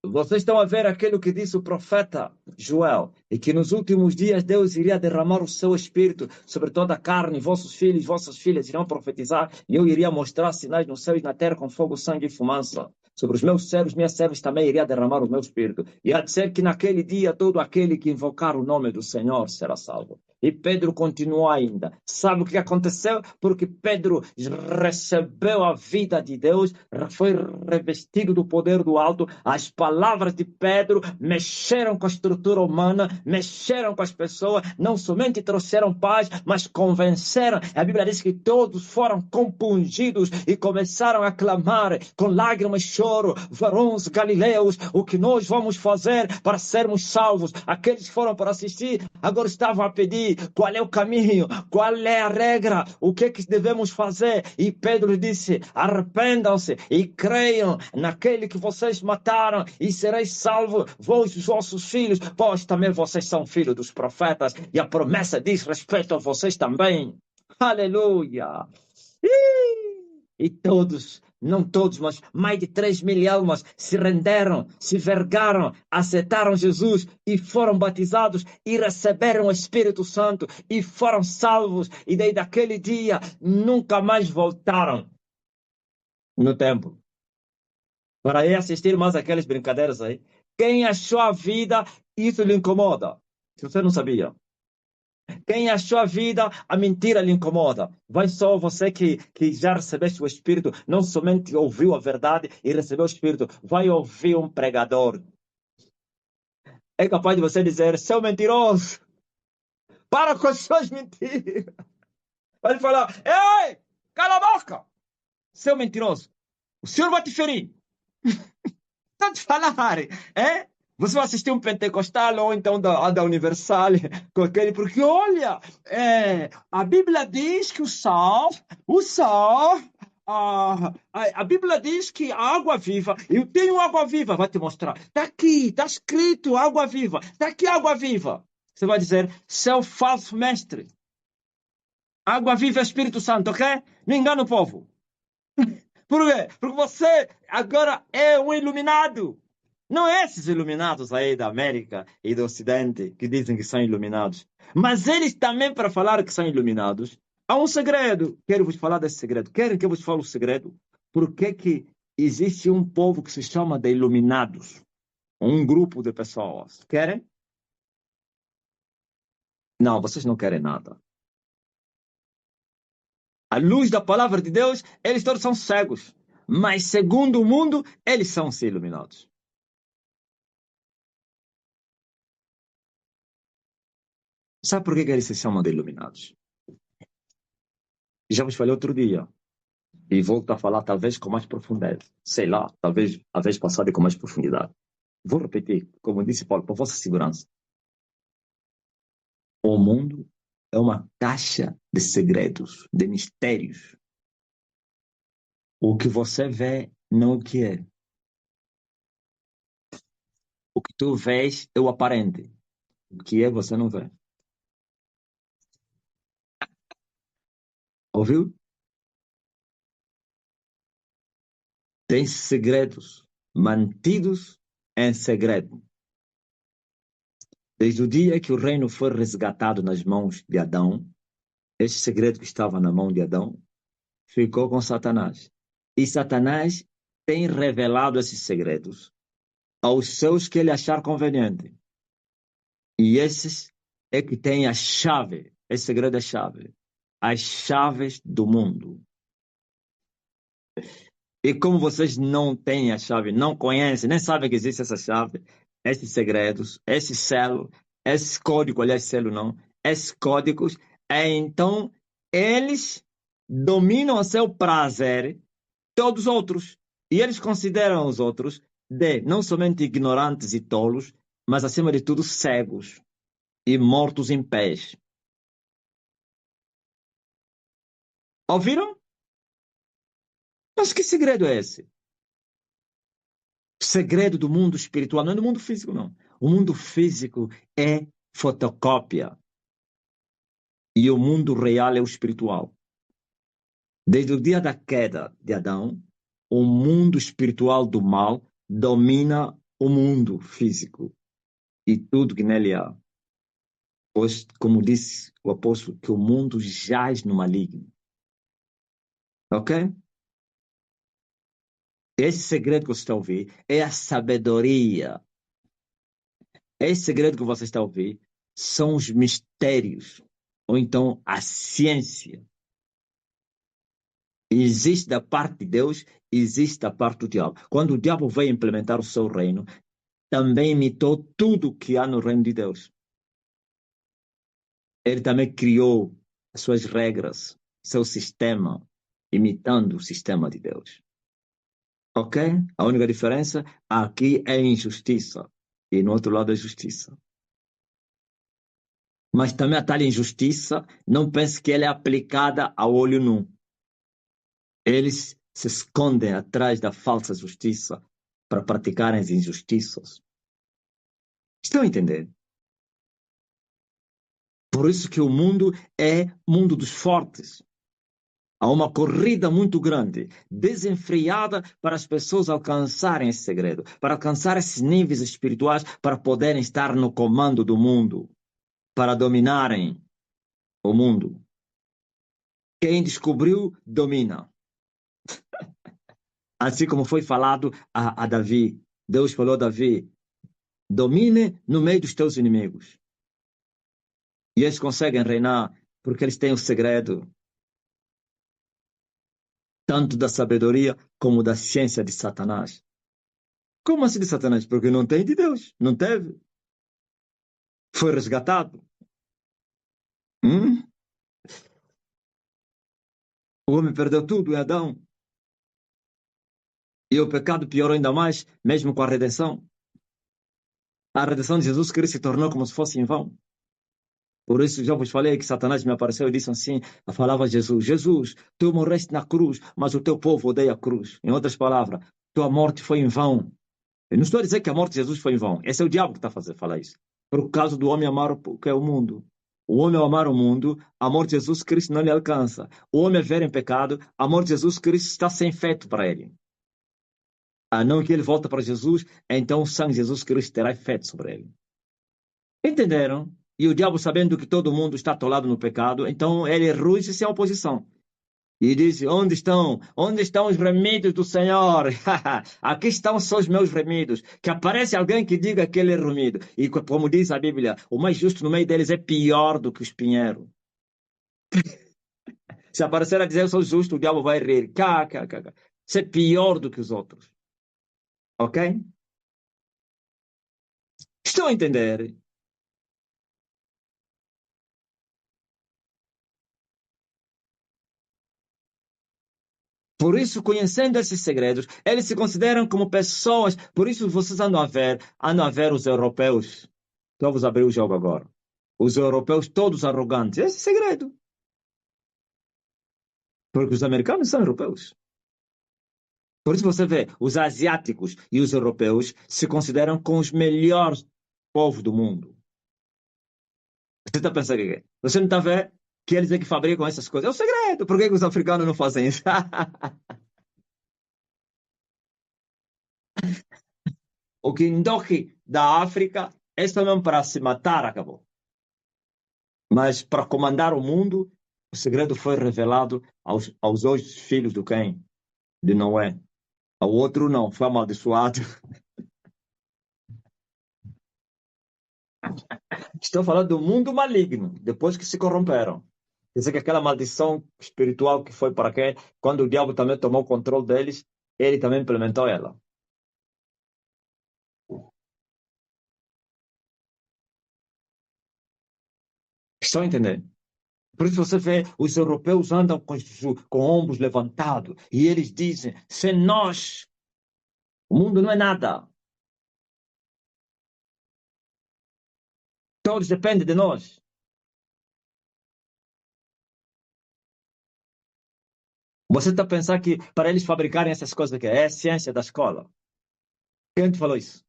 Vocês estão a ver aquilo que disse o profeta Joel, e que nos últimos dias Deus iria derramar o seu espírito sobre toda a carne, vossos filhos, vossas filhas irão profetizar, e eu iria mostrar sinais no céu e na terra com fogo, sangue e fumaça. Sobre os meus servos, minhas servas também iria derramar o meu espírito. E a dizer que naquele dia todo aquele que invocar o nome do Senhor será salvo. E Pedro continuou ainda. Sabe o que aconteceu? Porque Pedro recebeu a vida de Deus, foi revestido do poder do alto. As palavras de Pedro mexeram com a estrutura humana, mexeram com as pessoas, não somente trouxeram paz, mas convenceram. A Bíblia diz que todos foram compungidos e começaram a clamar com lágrimas e choro: varões galileus, o que nós vamos fazer para sermos salvos? Aqueles que foram para assistir agora estavam a pedir: aqui qual é o caminho, qual é a regra, o que é que devemos fazer. E Pedro disse: arrependam-se e creiam naquele que vocês mataram e sereis salvos, vós e os vossos filhos, pois também vocês são filhos dos profetas e a promessa diz respeito a vocês também. Aleluia! E todos, não todos, mas mais de 3.000 almas se renderam, se vergaram, aceitaram Jesus e foram batizados e receberam o Espírito Santo e foram salvos. E desde aquele dia nunca mais voltaram no templo para ir assistir mais aquelas brincadeiras aí. Quem achou a vida, isso lhe incomoda. Se você não sabia. Quem achou a vida, a mentira lhe incomoda. Vai só você que já recebeste o Espírito, não somente ouviu a verdade e recebeu o Espírito, vai ouvir um pregador. É capaz de você dizer: seu mentiroso, para com as suas mentiras. Vai falar: ei, cala a boca, seu mentiroso, o senhor vai te ferir. Está te falar, é? Você vai assistir um pentecostal ou então da Universal, com aquele, porque olha, a Bíblia diz que o sal, a Bíblia diz que a água viva, eu tenho água viva, vai te mostrar. Está aqui, está escrito água viva, está aqui água viva. Você vai dizer: seu falso mestre, água viva é Espírito Santo, ok? Não engana o povo. Por quê? Porque você agora é um iluminado. Não é esses iluminados aí da América e do Ocidente que dizem que são iluminados. Mas eles também, para falar que são iluminados, há um segredo. Quero vos falar desse segredo. Querem que eu vos fale o segredo? Por que que existe um povo que se chama de iluminados? Um grupo de pessoas. Querem? Não, vocês não querem nada. À luz da palavra de Deus, eles todos são cegos. Mas segundo o mundo, eles são sim iluminados. Sabe por que que eles se chamam de iluminados? Já vos falei outro dia. E volto a falar talvez com mais profundidade. Sei lá, talvez a vez passada com mais profundidade. Vou repetir, como disse Paulo, para vossa segurança. O mundo é uma caixa de segredos, de mistérios. O que você vê não é o que é. O que tu vês é o aparente. O que é você não vê. Ouviu? Tem segredos mantidos em segredo. Desde o dia que o reino foi resgatado nas mãos de Adão, este segredo que estava na mão de Adão ficou com Satanás. E Satanás tem revelado esses segredos aos seus que ele achar conveniente. E esses é que têm a chave, esse segredo é a chave, as chaves do mundo. E como vocês não têm a chave, não conhecem, nem sabem que existe essa chave, esses segredos, esse selo, esse código, aliás, selo não, esses códigos, então eles dominam a seu prazer todos os outros. E eles consideram os outros de não somente ignorantes e tolos, mas acima de tudo cegos e mortos em pés. Ouviram? Mas que segredo é esse? O segredo do mundo espiritual não é do mundo físico, não. O mundo físico é fotocópia. E o mundo real é o espiritual. Desde o dia da queda de Adão, o mundo espiritual do mal domina o mundo físico e tudo que nele há. Pois, como disse o apóstolo, que o mundo jaz no maligno. Ok? Esse segredo que você está a ouvir é a sabedoria. Esse segredo que você está a ouvir são os mistérios, ou então a ciência. Existe da parte de Deus, existe da parte do diabo. Quando o diabo veio implementar o seu reino, também imitou tudo que há no reino de Deus. Ele também criou as suas regras, seu sistema, imitando o sistema de Deus. Ok? A única diferença aqui é injustiça e no outro lado é justiça. Mas também a tal injustiça, não pense que ela é aplicada a olho nu. Eles se escondem atrás da falsa justiça para praticarem as injustiças. Estão a entender? Por isso que o mundo é mundo dos fortes. Há uma corrida muito grande, desenfreada, para as pessoas alcançarem esse segredo, para alcançar esses níveis espirituais, para poderem estar no comando do mundo, para dominarem o mundo. Quem descobriu, domina. Assim como foi falado a Davi. Deus falou a Davi, domine no meio dos teus inimigos. E eles conseguem reinar porque eles têm o segredo tanto da sabedoria como da ciência de Satanás. Como assim de Satanás? Porque não tem de Deus. Não teve. Foi resgatado. Hum? O homem perdeu tudo em Adão. E o pecado piorou ainda mais, mesmo com a redenção. A redenção de Jesus Cristo se tornou como se fosse em vão. Por isso já vos falei que Satanás me apareceu e disse assim, falava a Jesus, Jesus, tu morreste na cruz, mas o teu povo odeia a cruz. Em outras palavras, tua morte foi em vão. Eu não estou a dizer que a morte de Jesus foi em vão. Esse é o diabo que está a falar isso. Por causa do homem amar o que é o mundo. O homem ao amar o mundo, a morte de Jesus Cristo não lhe alcança. O homem a ver em pecado, a morte de Jesus Cristo está sem efeito para ele. A não que ele volte para Jesus, então o sangue de Jesus Cristo terá efeito sobre ele. Entenderam? E o diabo, sabendo que todo mundo está atolado no pecado, então ele ruge-se à oposição. E diz, onde estão? Onde estão os remidos do Senhor? Aqui estão só os meus remidos. Que aparece alguém que diga que ele é remido. E como diz a Bíblia, o mais justo no meio deles é pior do que o espinheiro. Se aparecer a dizer eu sou justo, o diabo vai rir. Isso é pior do que os outros. Ok? Estão a entender? Por isso, conhecendo esses segredos, eles se consideram como pessoas. Por isso, vocês andam a ver os europeus. Vamos abrir o jogo agora. Os europeus todos arrogantes. Esse é o segredo. Porque os americanos são europeus. Por isso você vê, os asiáticos e os europeus se consideram com os melhores povos do mundo. Você está pensando o quê? Você não está vendo que eles é que fabricam essas coisas? É o segredo. Por que que os africanos não fazem isso? O Kindoki da África é só mesmo para se matar, acabou. Mas para comandar o mundo, o segredo foi revelado aos dois filhos do Caim, de Noé. O outro não, foi amaldiçoado. Estou falando do mundo maligno, depois que se corromperam. Quer dizer que aquela maldição espiritual que foi para quem, quando o diabo também tomou o controle deles, ele também implementou ela. Estão entendendo? Por isso você vê, os europeus andam com ombros levantados e eles dizem, sem nós, o mundo não é nada. Todos dependem de nós. Você está pensando que para eles fabricarem essas coisas que é ciência da escola? Quem te falou isso?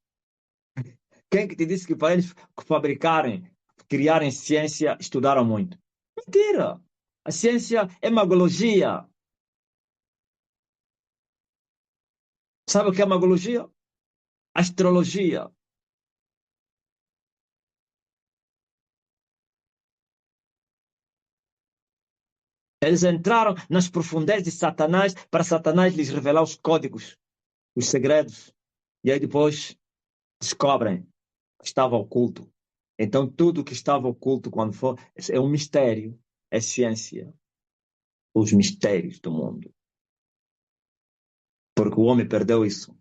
Quem que te disse que para eles fabricarem, criarem ciência, estudaram muito? Mentira! A ciência é magologia. Sabe o que é magologia? Astrologia. Eles entraram nas profundezas de Satanás para Satanás lhes revelar os códigos, os segredos. E aí depois descobrem que estava oculto. Então tudo que estava oculto quando for é um mistério, é ciência, os mistérios do mundo. Porque o homem perdeu isso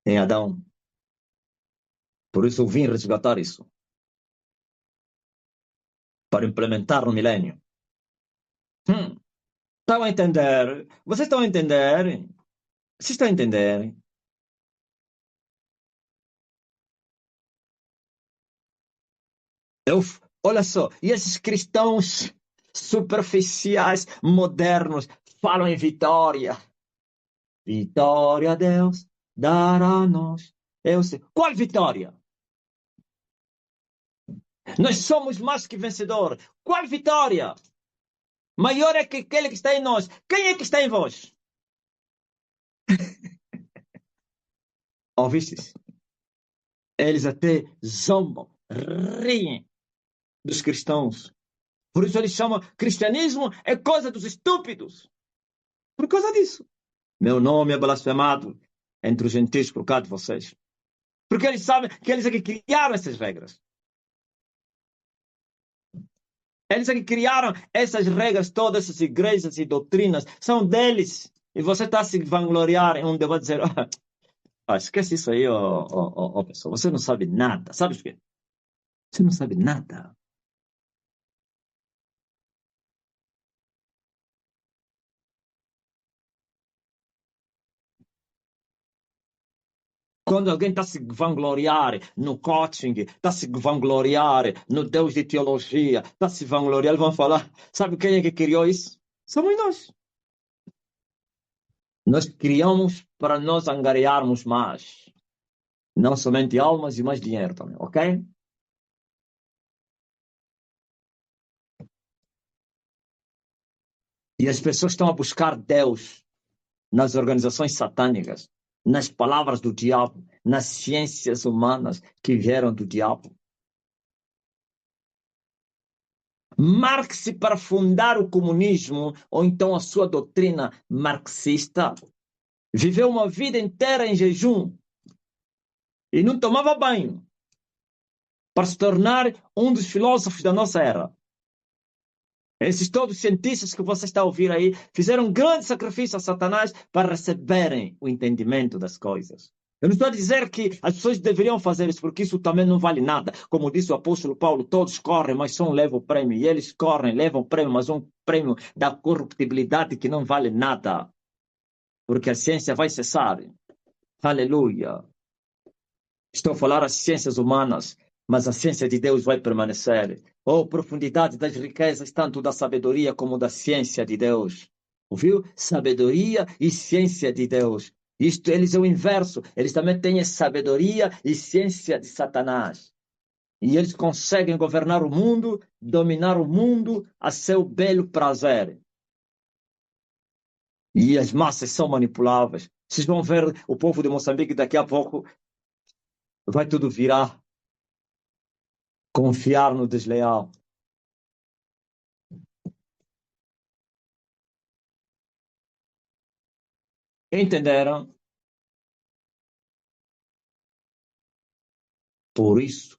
em Adão. Por isso eu vim resgatar isso, para implementar no milênio. Hum, estão a entender? Vocês estão a entender? Vocês estão a entender? Eu Olha só, e esses cristãos superficiais, modernos, falam em vitória. Vitória, Deus, dará a nós. Eu sei. Qual vitória? Nós somos mais que vencedores. Qual vitória? Maior é que aquele que está em nós. Quem é que está em vós? Ouvistes? Eles até zombam, riem dos cristãos. Por isso eles chamam cristianismo é coisa dos estúpidos. Por causa disso. Meu nome é blasfemado entre os gentios por causa de vocês. Porque eles sabem que eles é que criaram essas regras. Eles é que criaram essas regras, todas essas igrejas e doutrinas, são deles. E você está se vangloriar em um debate dizer, esquece isso aí, pessoal, você não sabe nada. Sabe por quê? Você não sabe nada. Quando alguém está se vangloriar no coaching, está se vangloriar no Deus de teologia, está se vangloriar, eles vão falar, sabe quem é que criou isso? Somos nós. Nós criamos para nós angariarmos mais. Não somente almas e mais dinheiro também, ok? E as pessoas estão a buscar Deus nas organizações satânicas, nas palavras do diabo, nas ciências humanas que vieram do diabo. Marx, para fundar o comunismo, ou então a sua doutrina marxista, viveu uma vida inteira em jejum e não tomava banho para se tornar um dos filósofos da nossa era. Esses todos os cientistas que você está a ouvir aí fizeram um grande sacrifício a Satanás para receberem o entendimento das coisas. Eu não estou a dizer que as pessoas deveriam fazer isso, porque isso também não vale nada. Como disse o apóstolo Paulo, todos correm, mas só um leva o prêmio. E eles correm, levam o prêmio, mas um prêmio da corruptibilidade que não vale nada. Porque a ciência vai cessar. Aleluia. Estou a falar as ciências humanas, mas a ciência de Deus vai permanecer. Oh, profundidade das riquezas, tanto da sabedoria como da ciência de Deus. Ouviu? Sabedoria e ciência de Deus. Isto, eles é o inverso. Eles também têm sabedoria e ciência de Satanás. E eles conseguem governar o mundo, dominar o mundo a seu belo prazer. E as massas são manipuláveis. Vocês vão ver o povo de Moçambique daqui a pouco vai tudo virar, confiar no desleal. Entenderam? Por isso,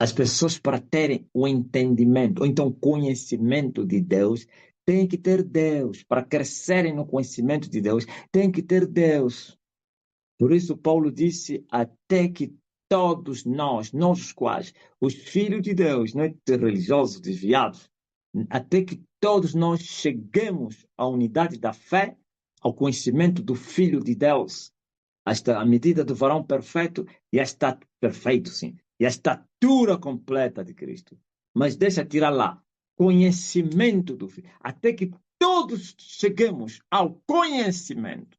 as pessoas, para terem o entendimento, ou então conhecimento de Deus, têm que ter Deus. Para crescerem no conhecimento de Deus, têm que ter Deus. Por isso, Paulo disse: até que todos nós os quais, os filhos de Deus, não é de religiosos desviados, até que todos nós cheguemos à unidade da fé, ao conhecimento do Filho de Deus, a medida do varão perfeito e a estatura perfeito, sim, e a estatura completa de Cristo. Mas deixa tirar lá, conhecimento do Filho, até que todos cheguemos ao conhecimento.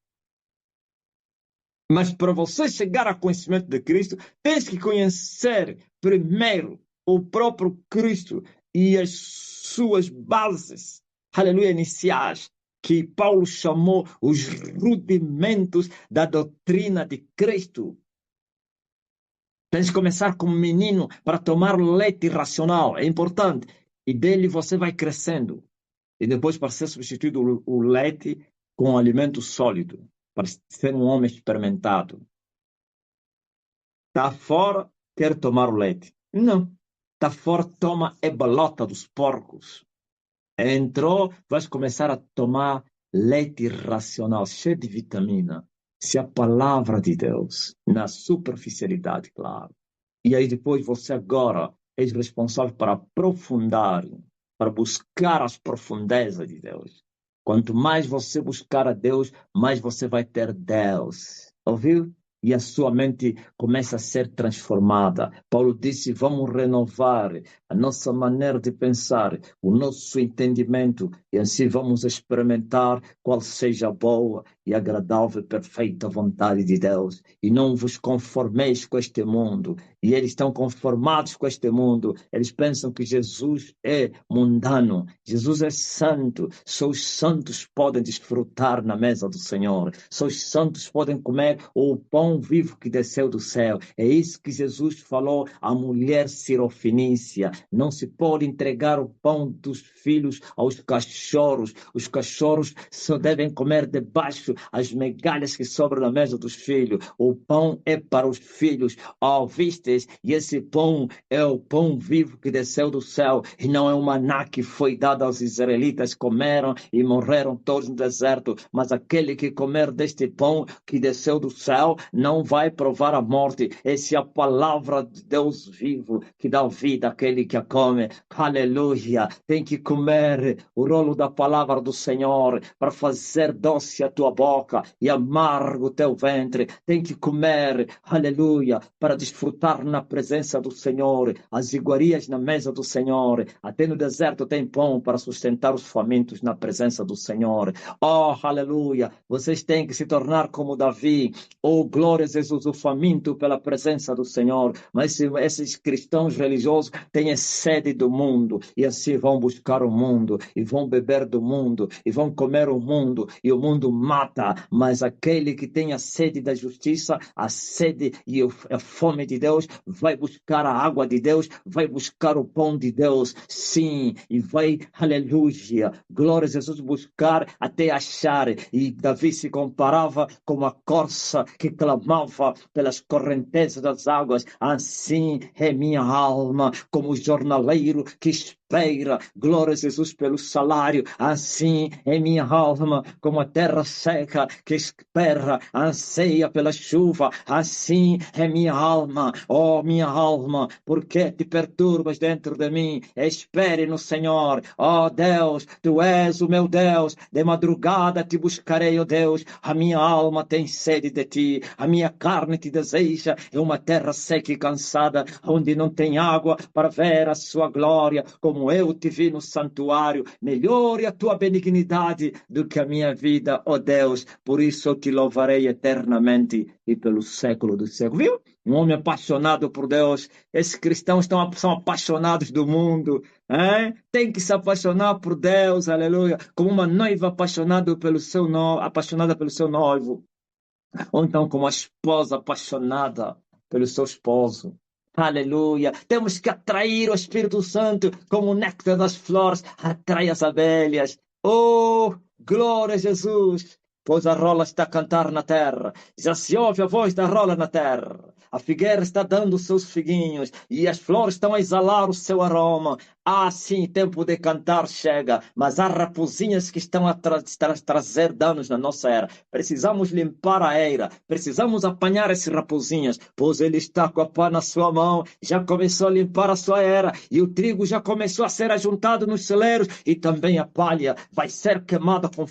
Mas para você chegar ao conhecimento de Cristo, tens que conhecer primeiro o próprio Cristo e as suas bases, aleluia, iniciais, que Paulo chamou os rudimentos da doutrina de Cristo. Tens que começar como menino para tomar leite racional, é importante. E dele você vai crescendo. E depois para ser substituído o leite com alimento sólido, para ser um homem experimentado. Está fora, quer tomar o leite. Não. Está fora, toma é balota dos porcos. Entrou, vais começar a tomar leite racional, cheio de vitamina. Se a palavra de Deus, na superficialidade, claro. E aí depois você agora é responsável para aprofundar, para buscar as profundezas de Deus. Quanto mais você buscar a Deus, mais você vai ter Deus. Ouviu? e a sua mente começa a ser transformada. Paulo disse, vamos renovar a nossa maneira de pensar, o nosso entendimento, e assim vamos experimentar qual seja a boa e agradável e perfeita vontade de Deus. E não vos conformeis com este mundo. E eles estão conformados com este mundo. Eles pensam que Jesus é mundano, Jesus é santo. Só os santos podem desfrutar na mesa do Senhor. Só os santos podem comer o pão vivo que desceu do céu. É isso que Jesus falou à mulher sirofenícia. Não se pode entregar o pão dos filhos aos cachorros. Os cachorros só devem comer debaixo as migalhas que sobram na mesa dos filhos. O pão é para os filhos. Ó, vistes? E esse pão é o pão vivo que desceu do céu. E não é o maná que foi dado aos israelitas. Comeram e morreram todos no deserto. Mas aquele que comer deste pão que desceu do céu não vai provar a morte. Essa é a palavra de Deus vivo que dá vida àquele que a come. Aleluia. Tem que comer o rolo da palavra do Senhor para fazer doce a tua boca e amargo o teu ventre. Tem que comer, aleluia, para desfrutar na presença do Senhor. As iguarias na mesa do Senhor. Até no deserto tem pão para sustentar os famintos na presença do Senhor. Oh, aleluia. Vocês têm que se tornar como Davi. Oh, glória a Jesus, o faminto pela presença do Senhor. Mas esses cristãos religiosos têm sede do mundo e assim vão buscar o mundo e vão beber do mundo e vão comer o mundo e o mundo mata. Mas aquele que tem a sede da justiça, a sede e a fome de Deus, vai buscar a água de Deus, vai buscar o pão de Deus, sim, e vai, aleluia, glória a Jesus, buscar até achar. E Davi se comparava com a corça que clamava pelas correntezas das águas. Assim é minha alma, como o jornaleiro que espera, glória a Jesus, pelo salário. Assim é minha alma, como a terra seca que espera, anseia pela chuva. Assim é minha alma, oh minha alma, porque te perturbas dentro de mim? Espere no Senhor, ó Deus, tu és o meu Deus, de madrugada te buscarei, ó Deus. A minha alma tem sede de ti, a minha carne te deseja, é uma terra seca e cansada, onde não tem água para ver a sua glória, como eu te vi no santuário. Melhor é a tua benignidade do que a minha vida, ó Deus, por isso eu te louvarei eternamente e pelo século dos séculos. Viu? Um homem apaixonado por Deus. Esses cristãos são apaixonados do mundo. Tem que se apaixonar por Deus, aleluia, como uma noiva apaixonada pelo seu noivo, ou então como a esposa apaixonada pelo seu esposo. Aleluia. Temos que atrair o Espírito Santo como o néctar das flores atrai as abelhas. Oh, glória a Jesus! Pois a rola está a cantar na terra, já se ouve a voz da rola na terra. A figueira está dando os seus figuinhos e as flores estão a exalar o seu aroma. Ah, sim, tempo de cantar chega, mas há raposinhas que estão a trazer danos na nossa era. Precisamos limpar a eira, precisamos apanhar essas raposinhas, pois ele está com a pá na sua mão, já começou a limpar a sua era, e o trigo já começou a ser ajuntado nos celeiros, e também a palha vai ser queimada com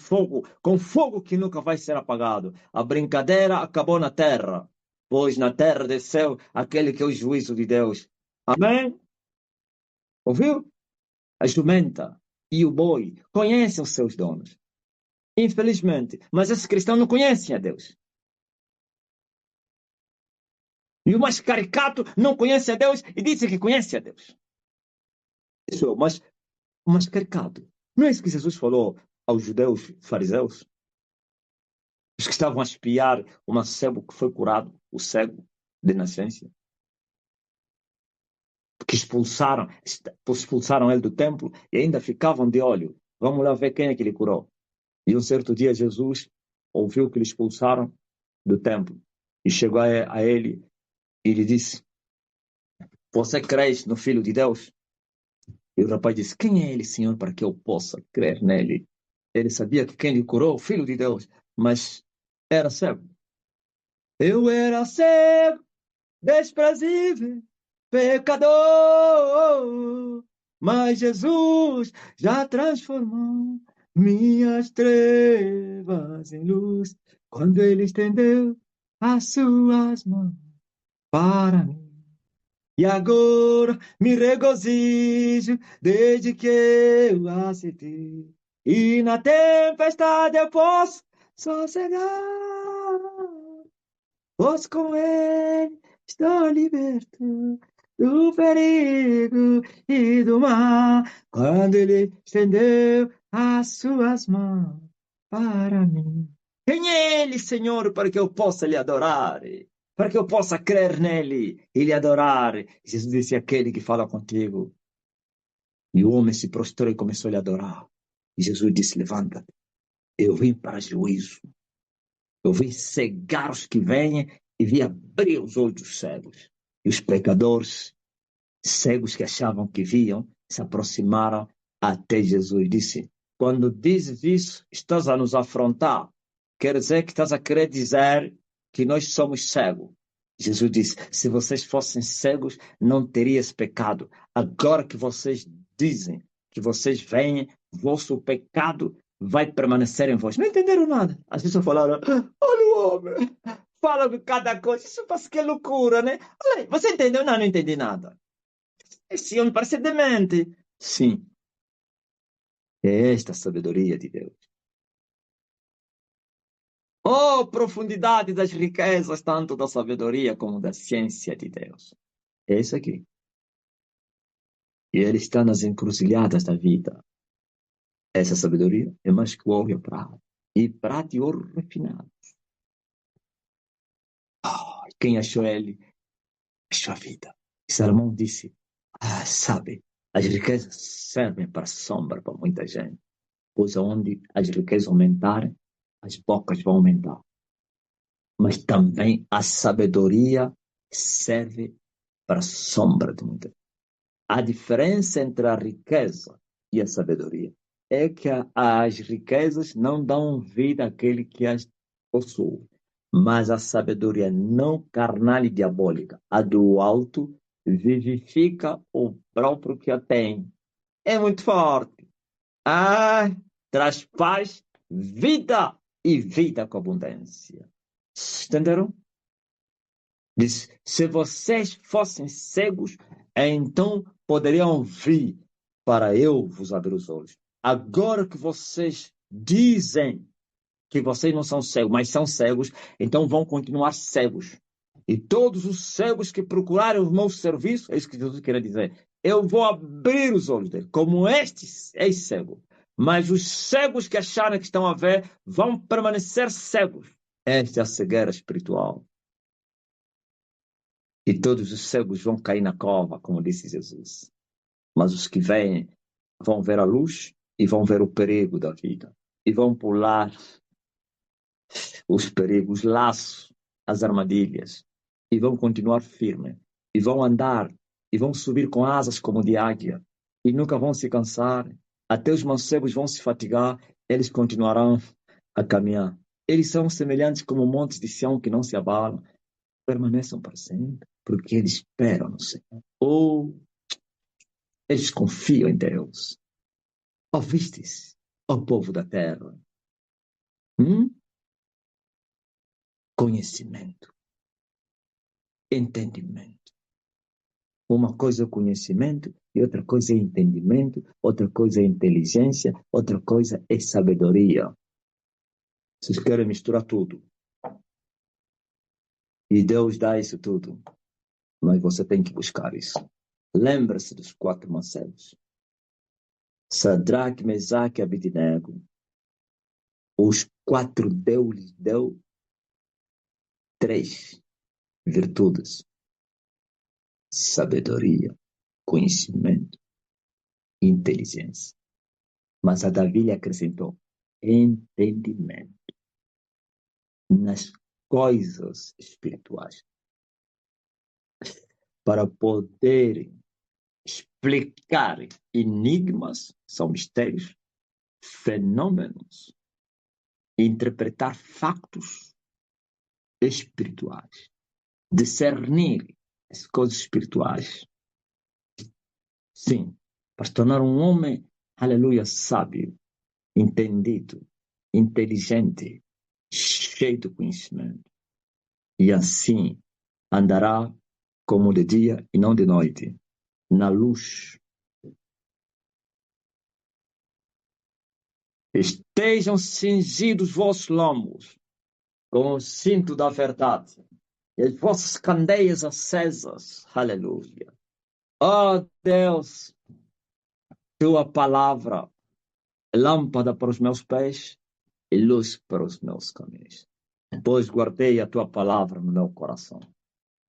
fogo que nunca vai ser apagado. A brincadeira acabou na terra, pois na terra desceu aquele que é o juízo de Deus. Amém? Ouviu? A jumenta e o boi conhecem os seus donos. Infelizmente, mas esses cristãos não conhecem a Deus. E o mais caricato não conhece a Deus e diz que conhece a Deus. Isso, mas o mais caricato. Não é isso que Jesus falou aos judeus fariseus? Os que estavam a espiar o mancebo que foi curado, o cego de nascença. Que expulsaram ele do templo e ainda ficavam de olho. Vamos lá ver quem é que ele curou. E um certo dia Jesus ouviu que lhe expulsaram do templo e chegou a ele e lhe disse: você crês no Filho de Deus? E o rapaz disse: quem é ele, Senhor, para que eu possa crer nele? Ele sabia que quem lhe curou, o Filho de Deus, mas era cego. Eu era cego, desprezível, pecador, mas Jesus já transformou minhas trevas em luz. Quando ele estendeu as suas mãos para mim. E agora me regozijo desde que eu aceitei. E na tempestade eu posso sossegar, pois com ele estou liberto do perigo e do mal, quando ele estendeu as suas mãos para mim. Quem é ele, Senhor, para que eu possa lhe adorar? Para que eu possa crer nele e lhe adorar? Jesus disse: aquele que fala contigo. E o homem se prostrou e começou a lhe adorar. E Jesus disse: levanta-te, eu vim para juízo. Eu vim cegar os que vêm e vim abrir os olhos dos cegos. E os pecadores, cegos que achavam que viam, se aproximaram até Jesus. Disse: quando dizes isso, estás a nos afrontar. Quer dizer que estás a querer dizer que nós somos cegos. Jesus disse: se vocês fossem cegos, não terias pecado. Agora que vocês dizem que vocês veem, vosso pecado vai permanecer em vós. Não entenderam nada. As pessoas falaram: olha o homem, fala de cada coisa. Isso parece que é loucura, né? Olha, você entendeu? Não, não entendi nada. Esse homem parece demente. Sim, é esta a sabedoria de Deus. Oh, profundidade das riquezas, tanto da sabedoria como da ciência de Deus. É isso aqui. E ele está nas encruzilhadas da vida. Essa sabedoria é mais que o ouro e a prata. E prata e ouro refinado. Oh, quem achou ele, achou a vida. E Salomão disse: sabe, as riquezas servem para sombra para muita gente. Pois onde as riquezas aumentarem, as bocas vão aumentar. Mas também a sabedoria serve para sombra de muita gente. A diferença entre a riqueza e a sabedoria é que as riquezas não dão vida àquele que as possui, mas a sabedoria não carnal e diabólica, a do alto, vivifica o próprio que a tem. É muito forte. Ah, traz paz, vida e vida com abundância. Entenderam? Diz: se vocês fossem cegos, então poderiam vir para eu vos abrir os olhos. Agora que vocês dizem que vocês não são cegos, mas são cegos, então vão continuar cegos. E todos os cegos que procurarem o meu serviço, é isso que Jesus queria dizer, eu vou abrir os olhos dele, como este é cego. Mas os cegos que acharem que estão a ver vão permanecer cegos. Esta é a cegueira espiritual. E todos os cegos vão cair na cova, como disse Jesus. Mas os que vêm vão ver a luz e vão ver o perigo da vida. E vão pular os perigos, os laços, as armadilhas. E vão continuar firme. E vão andar. E vão subir com asas como de águia. E nunca vão se cansar. Até os mancebos vão se fatigar. Eles continuarão a caminhar. Eles são semelhantes como montes de Sião que não se abalam. Permaneçam para sempre. Porque eles esperam no Senhor. Ou eles confiam em Deus. Ouvistes, ó povo da terra? Conhecimento, entendimento. Uma coisa é conhecimento e outra coisa é entendimento, outra coisa é inteligência, outra coisa é sabedoria. Vocês querem misturar tudo. E Deus dá isso tudo. Mas você tem que buscar isso. Lembra-se dos 4 mancebos. Sadraque, Mesaque e Abednego. Os 4 Deus lhes deu 3 virtudes: sabedoria, conhecimento e inteligência. Mas a Davi lhe acrescentou entendimento nas coisas espirituais, para poderem explicar enigmas, são mistérios, fenômenos, interpretar factos espirituais, discernir as coisas espirituais. Sim, para se tornar um homem, aleluia, sábio, entendido, inteligente, cheio de conhecimento. e assim andará como de dia e não de noite, na luz. Estejam cingidos vossos lombos com o cinto da verdade e as vossas candeias acesas. Aleluia. Oh Deus, tua palavra é lâmpada para os meus pés e luz para os meus caminhos. Pois guardei a tua palavra no meu coração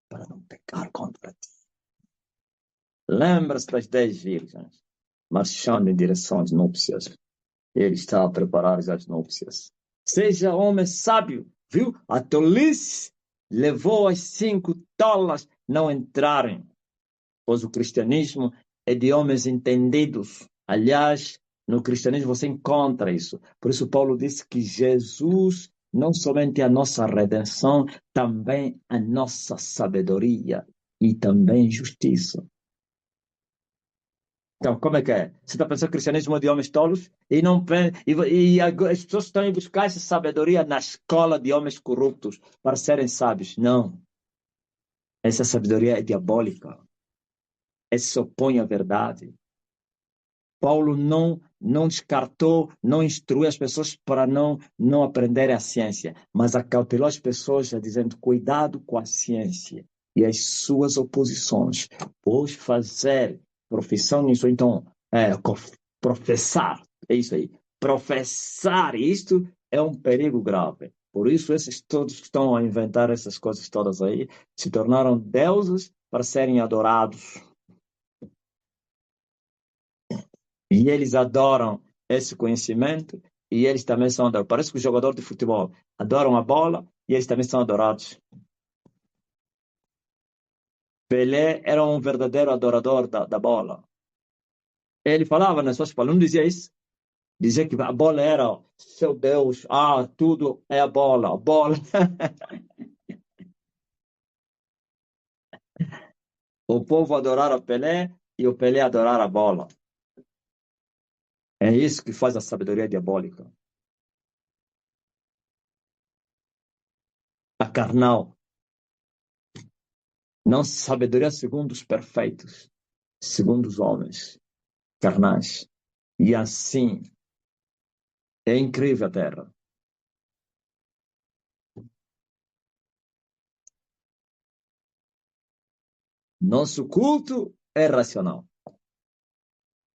para não pecar contra ti. Lembra-se das 10 virgens marchando em direção às núpcias. Ele está a preparar as núpcias. Seja homem sábio, viu? A tolice levou as 5 tolas não entrarem, pois o cristianismo é de homens entendidos. Aliás, no cristianismo você encontra isso. Por isso Paulo disse que Jesus, não somente a nossa redenção, também a nossa sabedoria e também justiça. Então, como é que é? Você está pensando que o cristianismo é de homens tolos? E as pessoas estão em buscar essa sabedoria na escola de homens corruptos para serem sábios. Não. Essa sabedoria é diabólica. Essa se opõe à verdade. Paulo não descartou, não instruiu as pessoas para não aprenderem a ciência, mas acautelou as pessoas dizendo, cuidado com a ciência e as suas oposições, pois fazer profissão nisso, então, professar, é isso aí, professar isto é um perigo grave. Por isso, esses todos que estão a inventar essas coisas todas aí, se tornaram deuses para serem adorados. E eles adoram esse conhecimento e eles também são adorados. Parece que os jogadores de futebol adoram a bola e eles também são adorados. Pelé era um verdadeiro adorador da bola. Ele falava nas suas palavras, não dizia isso. Dizia que a bola era seu Deus, tudo é a bola, a bola. O povo adorar a Pelé e o Pelé adorar a bola. É isso que faz a sabedoria diabólica. A carnal. Não sabedoria segundo os perfeitos, segundo os homens carnais. E assim, é incrível a Terra. Nosso culto é racional.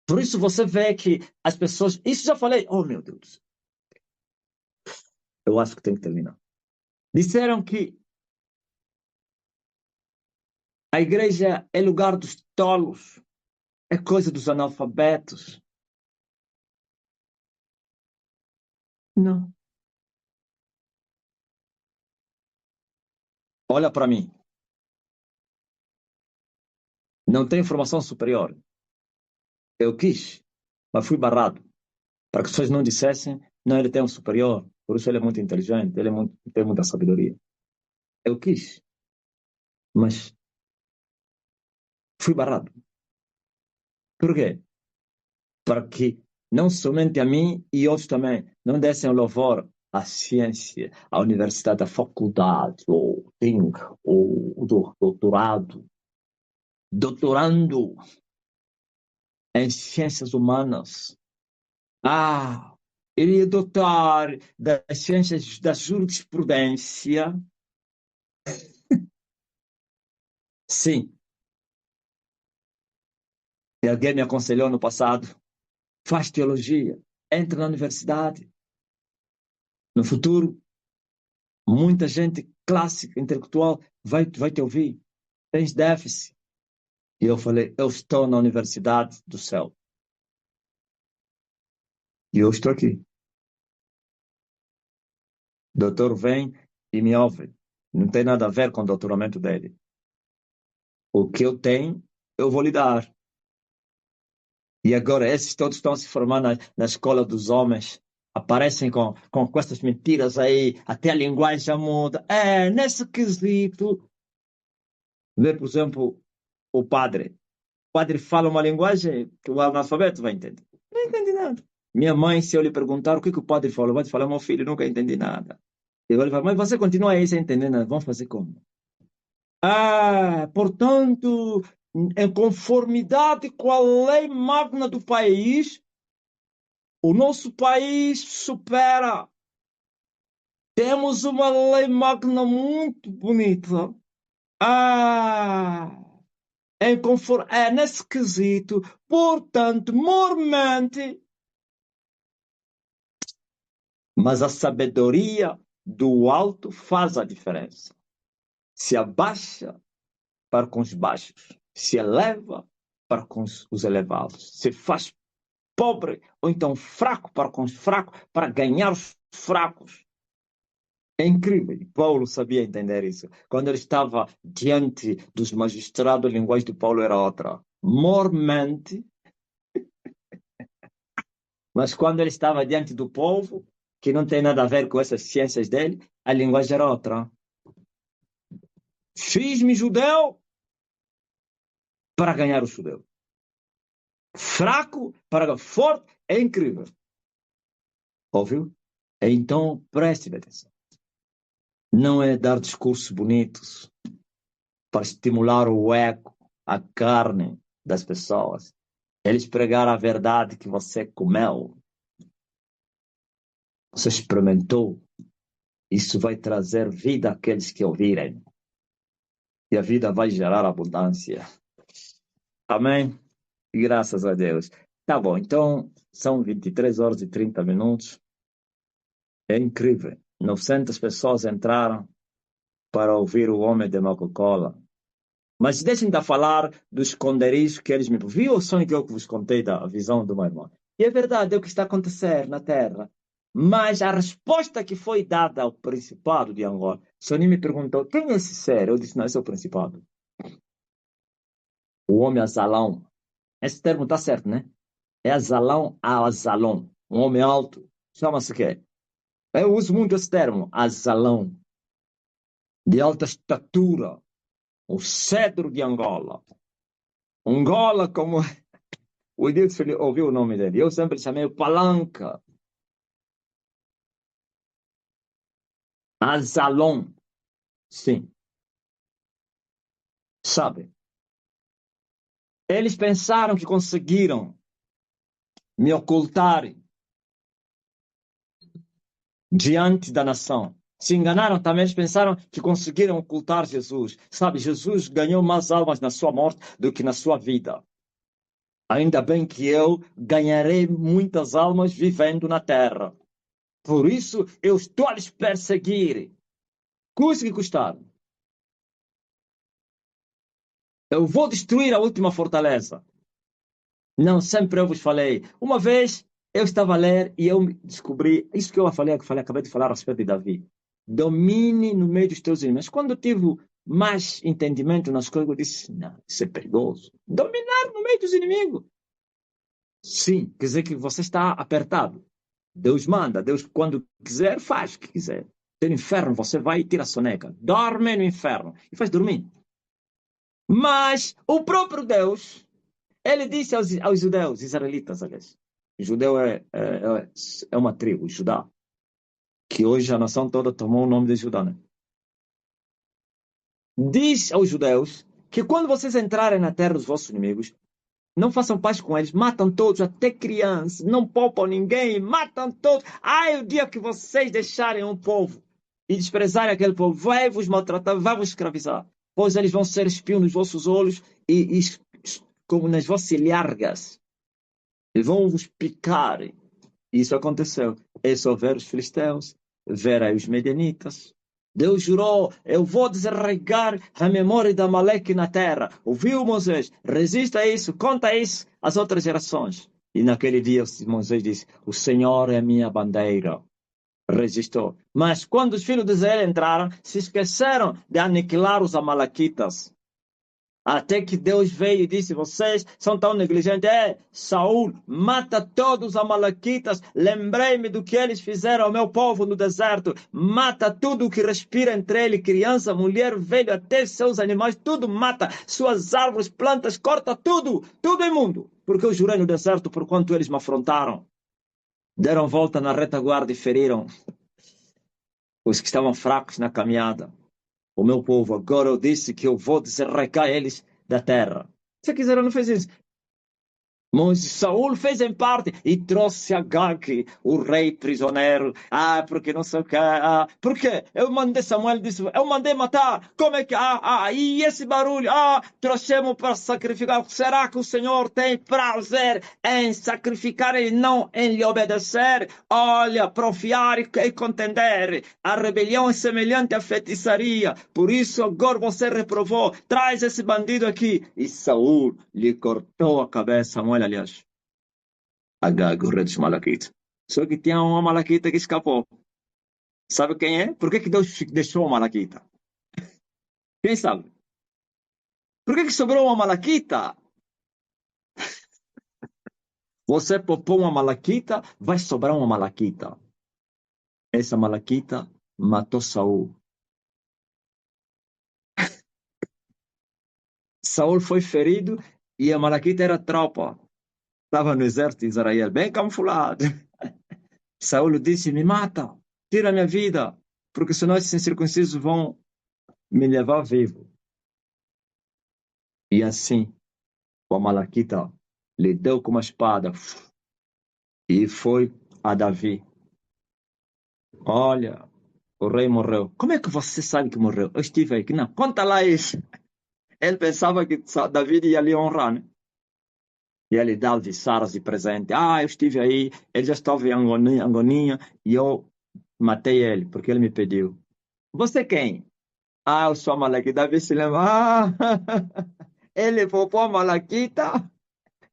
Por isso você vê que as pessoas... Isso já falei. Oh, meu Deus. Eu acho que tem que terminar. Disseram que a igreja é lugar dos tolos. É coisa dos analfabetos. Não. Olha para mim. Não tenho formação superior. Eu quis, mas fui barrado. Para que as pessoas não dissessem, não, ele tem um superior. Por isso ele é muito inteligente, tem muita sabedoria. Eu quis, mas fui barrado. Por quê? Para que não somente a mim e outros também não dessem louvor à ciência, à universidade, à faculdade, ou doutorando em ciências humanas. Iria doutor das ciências da jurisprudência. Sim, e alguém me aconselhou no passado, faz teologia, entra na universidade. No futuro, muita gente clássica, intelectual, vai te ouvir. Tens déficit. E eu falei, eu estou na universidade do céu. E eu estou aqui. O doutor vem e me ouve. Não tem nada a ver com o doutoramento dele. O que eu tenho, eu vou lhe dar. E agora, esses todos estão se formando na escola dos homens. Aparecem com essas mentiras aí. Até a linguagem já muda. Nesse quesito. Vê, por exemplo, o padre. O padre fala uma linguagem que o analfabeto vai entender. Não entende nada. Minha mãe, se eu lhe perguntar o que o padre falou, vai falar, meu filho, nunca entendi nada. E ele fala, mas você continua aí sem entender nada, vamos fazer como? Ah, portanto, em conformidade com a lei magna do país, o nosso país supera. Temos uma lei magna muito bonita. Ah, é nesse quesito, portanto, mormente, mas a sabedoria do alto faz a diferença. Se abaixa para com os baixos, se eleva para com os elevados, se faz pobre ou então fraco para com os fracos, para ganhar os fracos. É incrível. Paulo sabia entender isso. Quando ele estava diante dos magistrados, a linguagem de Paulo era outra. Mormente, mas quando ele estava diante do povo, que não tem nada a ver com essas ciências dele, a linguagem era outra. Fiz-me judeu para ganhar o judeu. Fraco para forte. É incrível. Ouviu? Então, preste atenção. Não é dar discursos bonitos para estimular o ego, a carne das pessoas. Eles pregaram a verdade que você comeu, você experimentou. Isso vai trazer vida àqueles que ouvirem. E a vida vai gerar abundância. Amém? E graças a Deus. Tá bom, então são 23 horas e 30 minutos. É incrível. 900 pessoas entraram para ouvir o homem de Coca-Cola. Mas deixem de falar do esconderijo que eles me... Viu o sonho que eu vos contei da visão do meu irmão? E é verdade, é o que está a acontecer na Terra. Mas a resposta que foi dada ao Principado de Angola, Sony me perguntou, quem é esse ser? Eu disse, não, esse é o Principado. O homem azalão. Esse termo está certo, né? É azalão a azalão. Um homem alto. Chama-se o quê? Eu uso muito esse termo, azalão. De alta estatura. O cedro de Angola. Angola, como o Edith ouviu o nome dele. Eu sempre chamei Palanca. Azalon. Sim. Sabe? Eles pensaram que conseguiram me ocultar diante da nação. Se enganaram também, eles pensaram que conseguiram ocultar Jesus. Sabe, Jesus ganhou mais almas na sua morte do que na sua vida. Ainda bem que eu ganharei muitas almas vivendo na terra. Por isso, eu estou a lhes perseguir. Custe que custar. Eu vou destruir a última fortaleza. Não, sempre eu vos falei. Uma vez eu estava a ler e eu descobri, isso que eu falei, acabei de falar a respeito de Davi. Domine no meio dos teus inimigos. Quando eu tive mais entendimento nas coisas, eu disse, não, isso é perigoso. Dominar no meio dos inimigos. Sim, quer dizer que você está apertado. Deus manda, Deus quando quiser, faz o que quiser. Tem inferno, você vai e tira a soneca. Dorme no inferno e faz dormir. Mas o próprio Deus, ele disse aos judeus, israelitas, aliás, judeu é uma tribo, Judá, que hoje a nação toda tomou o nome de Judá, né? Diz aos judeus que quando vocês entrarem na terra dos vossos inimigos, não façam paz com eles, matam todos, até crianças, não poupam ninguém, matam todos. Ai, o dia que vocês deixarem um povo e desprezarem aquele povo, vai vos maltratar, vai vos escravizar, pois eles vão ser espiões nos vossos olhos e como nas vossas ilhargas. Eles vão vos picar. Isso aconteceu. É só ver os filisteus, ver aí os medianitas. Deus jurou, eu vou desarraigar a memória de Amaleque na terra. Ouviu, Moisés? Resista a isso, conta isso às outras gerações. E naquele dia Moisés disse, o Senhor é a minha bandeira. Resistou. Mas quando os filhos de Israel entraram, se esqueceram de aniquilar os amalequitas. Até que Deus veio e disse, vocês são tão negligentes. Saul, mata todos os amalequitas. Lembrei-me do que eles fizeram ao meu povo no deserto. Mata tudo o que respira entre ele, criança, mulher, velho, até seus animais. Tudo mata. Suas árvores, plantas, corta tudo. Tudo é imundo. Porque eu jurei no deserto por quanto eles me afrontaram. Deram volta na retaguarda e feriram os que estavam fracos na caminhada. O meu povo, agora eu disse que eu vou desarrancar eles da terra. Se quiser, eu não fez isso. Mas Saul fez em parte e trouxe Agag, o rei prisioneiro. Porque não sei o que. Porque eu mandei Samuel, disse, eu mandei matar. Como é que. E esse barulho. Trouxemos para sacrificar. Será que o Senhor tem prazer em sacrificar e não em lhe obedecer? Olha, profiar e contender. A rebelião é semelhante à feitiçaria. Por isso agora você reprovou. Traz esse bandido aqui. E Saul lhe cortou a cabeça. Samuel, aliás, Agag, o rei dos Malaquitas. Só que tinha uma Malaquita que escapou. Sabe quem é? Por que Deus deixou a Malaquita? Quem sabe? Por que sobrou uma Malaquita? Você popou uma Malaquita, vai sobrar uma Malaquita. Essa Malaquita matou Saul. Saul foi ferido e a Malaquita era tropa. Estava no exército de Israel, bem camuflado. Saul disse, me mata, tira a minha vida, porque senão esses incircuncisos vão me levar vivo. E assim, o Amalequita lhe deu com uma espada e foi a Davi. Olha, o rei morreu. Como é que você sabe que morreu? Eu estive aqui. Não, conta lá isso. Ele pensava que Davi ia lhe honrar, né? E ele dava saras de presente. Eu estive aí, ele já estava em agonia e eu matei ele, porque ele me pediu. Você quem? Eu sou a Malaquita. Davi se lembra. Ele poupou a Malaquita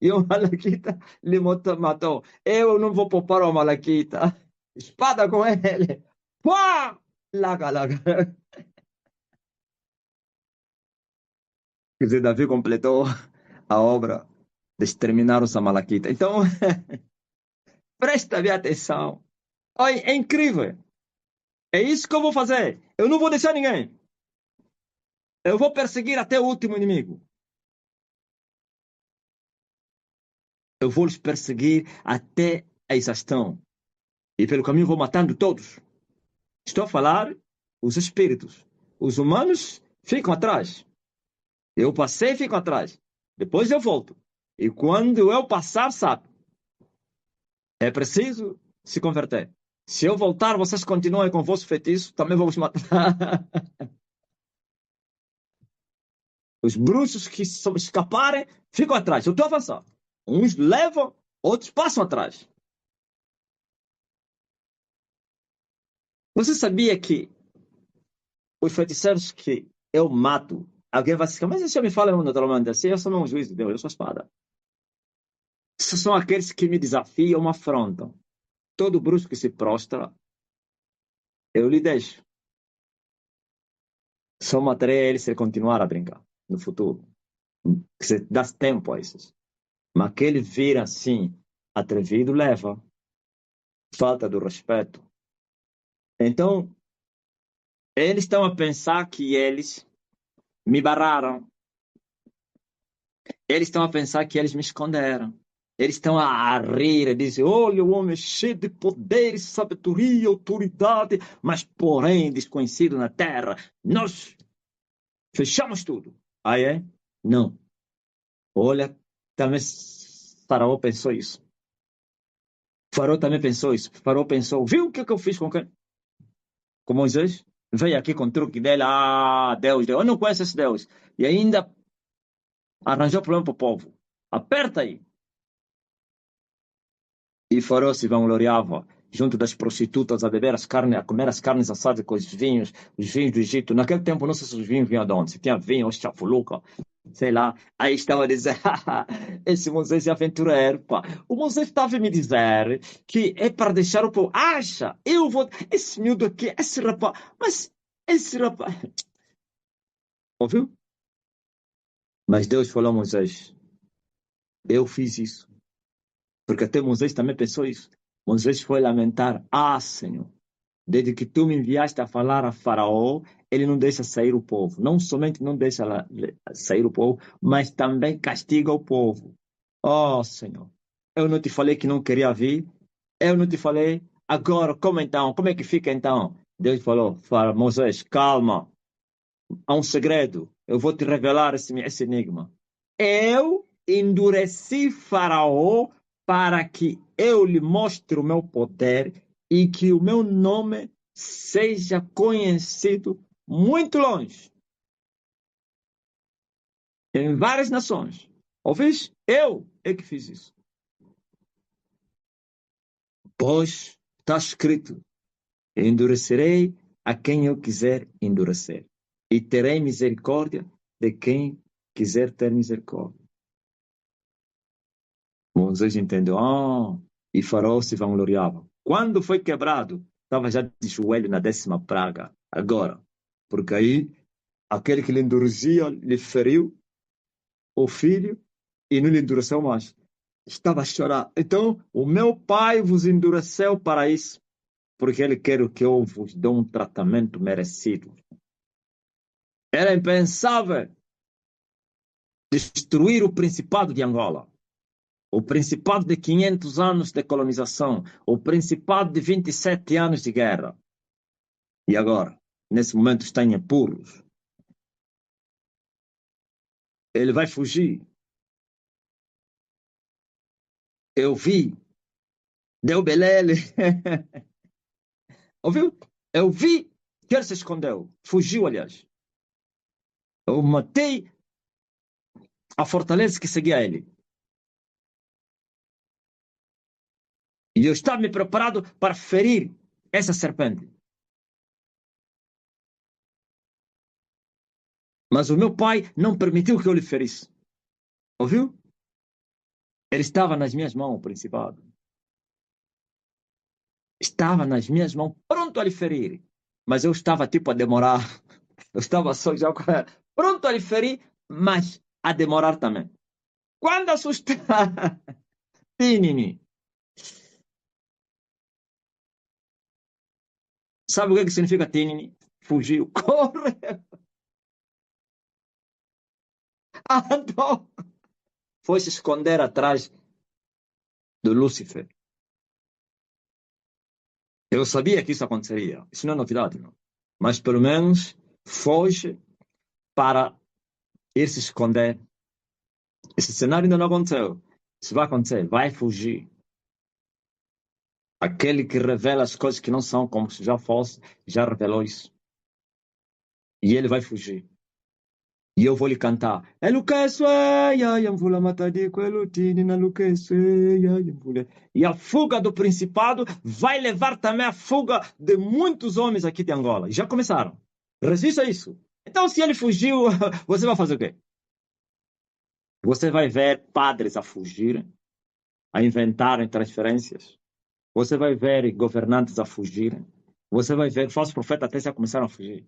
e o Malaquita lhe matou. Eu não vou poupar o Malaquita. Espada com ele. Pá! Laga, laga. Quer dizer, Davi completou a obra de exterminar os Amalequitas. Então, presta bem atenção. Olha, é incrível. É isso que eu vou fazer. Eu não vou deixar ninguém. Eu vou perseguir até o último inimigo. Eu vou os perseguir até a exaustão. E pelo caminho vou matando todos. Estou a falar os espíritos. Os humanos ficam atrás. Eu passei e fico atrás. Depois eu volto. E quando eu passar, sabe? É preciso se converter. Se eu voltar, vocês continuam com o vosso feitiço, também vou vos matar. Os bruxos que escaparem, ficam atrás. Eu estou avançando. Uns levam, outros passam atrás. Você sabia que os feiticeiros que eu mato, alguém vai dizer, mas esse me fala naturalmente assim, eu sou não um juiz de Deus, eu sou espada. São aqueles que me desafiam, me afrontam. Todo bruxo que se prostra, eu lhe deixo. Só matarei ele se ele continuar a brincar no futuro. Você dá tempo a isso. Mas aquele vir assim, atrevido, leva. Falta do respeito. Então, eles estão a pensar que eles me barraram. Eles estão a pensar que eles me esconderam. Eles estão a rir e dizer, olha, o homem é cheio de poder, sabedoria, autoridade, mas porém desconhecido na terra. Nós fechamos tudo. É? Não. Olha, também Faraó pensou isso. Faraó também pensou isso. Faraó pensou, viu o que eu fiz com quem? Com Moisés? Veio aqui com o truque dele, Deus, eu não conheço esse Deus. E ainda arranjou problema para o povo. Aperta aí. E Faraó se vangloriava junto das prostitutas a beber as carnes, a comer as carnes assadas com os vinhos do Egito. Naquele tempo, não sei se os vinhos vinham de onde. Se tinha vinho ou chafuluca, sei lá. Aí estava a dizer, esse Moisés é aventureiro, pá. O Moisés estava a me dizer que é para deixar o povo. Acha, eu vou. Esse miúdo aqui, esse rapaz. Mas esse rapaz. Ouviu? Mas Deus falou a Moisés: eu fiz isso. Porque até Moisés também pensou isso. Moisés foi lamentar: Senhor, desde que tu me enviaste a falar a Faraó, ele não deixa sair o povo. Não somente não deixa sair o povo, mas também castiga o povo. Senhor, eu não te falei que não queria vir? Eu não te falei? Agora, como então? Como é que fica então? Deus falou para Moisés, calma, há um segredo. Eu vou te revelar esse enigma. Eu endureci Faraó para que eu lhe mostre o meu poder e que o meu nome seja conhecido muito longe, em várias nações. Ouviste? Eu é que fiz isso. Pois está escrito: endurecerei a quem eu quiser endurecer, e terei misericórdia de quem quiser ter misericórdia. Moisés entendeu, e Faraó se vangloriava. Quando foi quebrado, estava já de joelho na 10ª praga. Agora, porque aí aquele que lhe endurecia lhe feriu o filho e não lhe endureceu mais. Estava a chorar. Então, o meu pai vos endureceu para isso, porque ele quer que eu vos dê um tratamento merecido. Era impensável destruir o Principado de Angola, o Principado de 500 anos de colonização, o Principado de 27 anos de guerra. E agora, nesse momento, está em apuros. Ele vai fugir. Eu vi. Deu belele. Ouviu? Eu vi que ele se escondeu. Fugiu, aliás. Eu matei a fortaleza que seguia ele. E eu estava me preparado para ferir essa serpente. Mas o meu pai não permitiu que eu lhe ferisse. Ouviu? Ele estava nas minhas mãos, o principado. Estava nas minhas mãos, pronto a lhe ferir. Mas eu estava tipo a demorar. Eu estava só já pronto a lhe ferir, mas a demorar também. Quando assustar, Tinini. Sabe o que significa Tinini? Fugiu. Corre! Andou! Foi se esconder atrás do Lúcifer. Eu sabia que isso aconteceria. Isso não é novidade, não. Mas pelo menos foge para ir se esconder. Esse cenário ainda não aconteceu. Isso vai acontecer. Vai fugir. Aquele que revela as coisas que não são como se já fosse, já revelou isso. E ele vai fugir. E eu vou lhe cantar. E a fuga do principado vai levar também a fuga de muitos homens aqui de Angola. Já começaram. Resista isso. Então, se ele fugiu, você vai fazer o quê? Você vai ver padres a fugir, a inventarem transferências. Você vai ver governantes a fugirem. Você vai ver falsos profetas até já começaram a fugir.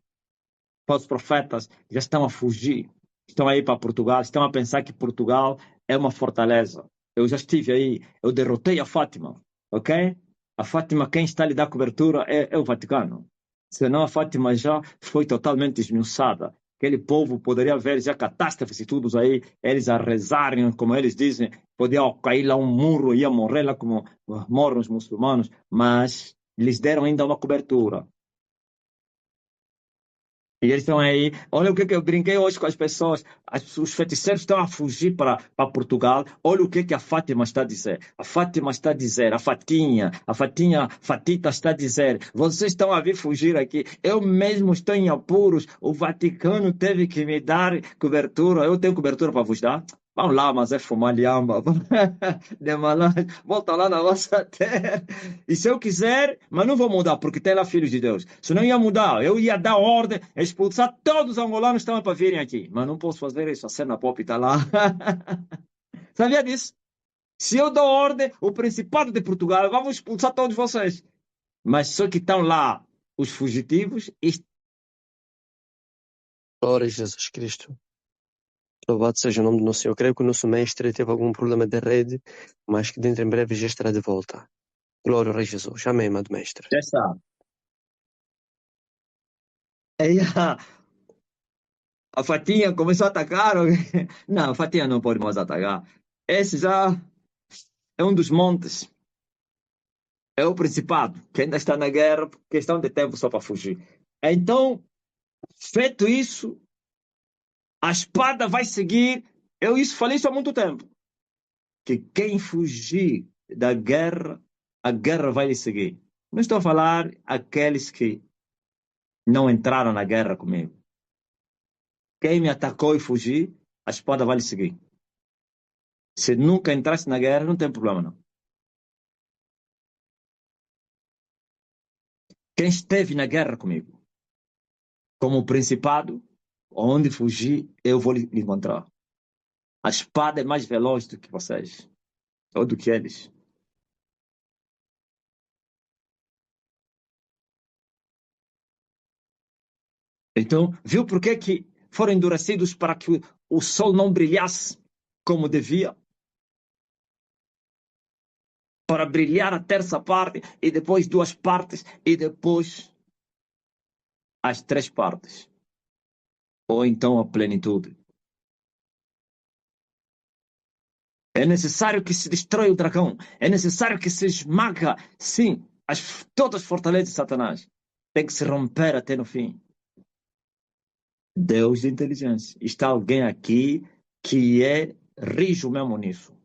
Falsos profetas já estão a fugir. Estão aí para Portugal, estão a pensar que Portugal é uma fortaleza. Eu já estive aí, eu derrotei a Fátima, ok? A Fátima, quem está a lhe dar cobertura é o Vaticano. Senão a Fátima já foi totalmente esmiuçada. Aquele povo poderia ver já catástrofes e tudo aí, eles a rezarem, como eles dizem, podia cair lá um muro, ia morrer lá como morrem os muçulmanos, mas lhes deram ainda uma cobertura. E eles estão aí. Olha o que eu brinquei hoje com as pessoas. Os feiticeiros estão a fugir para Portugal. Olha o que a Fátima está a dizer. A Fátima está a dizer, a Fatinha, Fatita está a dizer. Vocês estão a vir fugir aqui. Eu mesmo estou em apuros. O Vaticano teve que me dar cobertura. Eu tenho cobertura para vos dar. Vamos lá, mas é fumar lhamba. De malandragem. Volta lá na nossa terra. E se eu quiser, mas não vou mudar, porque tem lá filhos de Deus. Se não ia mudar, eu ia dar ordem, expulsar todos os angolanos que estavam para virem aqui. Mas não posso fazer isso, a cena pop está lá. Sabia disso? Se eu dou ordem, o Principado de Portugal, vamos expulsar todos vocês. Mas só que estão lá os fugitivos.
Glória a Jesus Cristo. Louvado seja o nome do nosso Senhor. Eu creio que o nosso mestre teve algum problema de rede, mas que dentro em breve já estará de volta. Glória ao Rei Jesus. Amém, amado mestre.
Já está. Aí a Fatinha começou a atacar. Não, a Fatinha não pode mais atacar. Esse já é um dos montes. É o Principado, que ainda está na guerra, questão de tempo só para fugir. Então, feito isso, a espada vai seguir. Eu falei isso há muito tempo. Que quem fugir da guerra, a guerra vai lhe seguir. Não estou a falar aqueles que não entraram na guerra comigo. Quem me atacou e fugir, a espada vai lhe seguir. Se nunca entrasse na guerra, não tem problema não. Quem esteve na guerra comigo, como Principado, onde fugir, eu vou lhe encontrar. A espada é mais veloz do que vocês, ou do que eles. Então, viu por que foram endurecidos para que o sol não brilhasse como devia? Para brilhar a terça parte, e depois duas partes, e depois as três partes. Ou então a plenitude. É necessário que se destrói o dragão. É necessário que se esmaga, sim, todas as fortalezas de Satanás. Tem que se romper até no fim. Deus de inteligência. Está alguém aqui que é rijo mesmo nisso.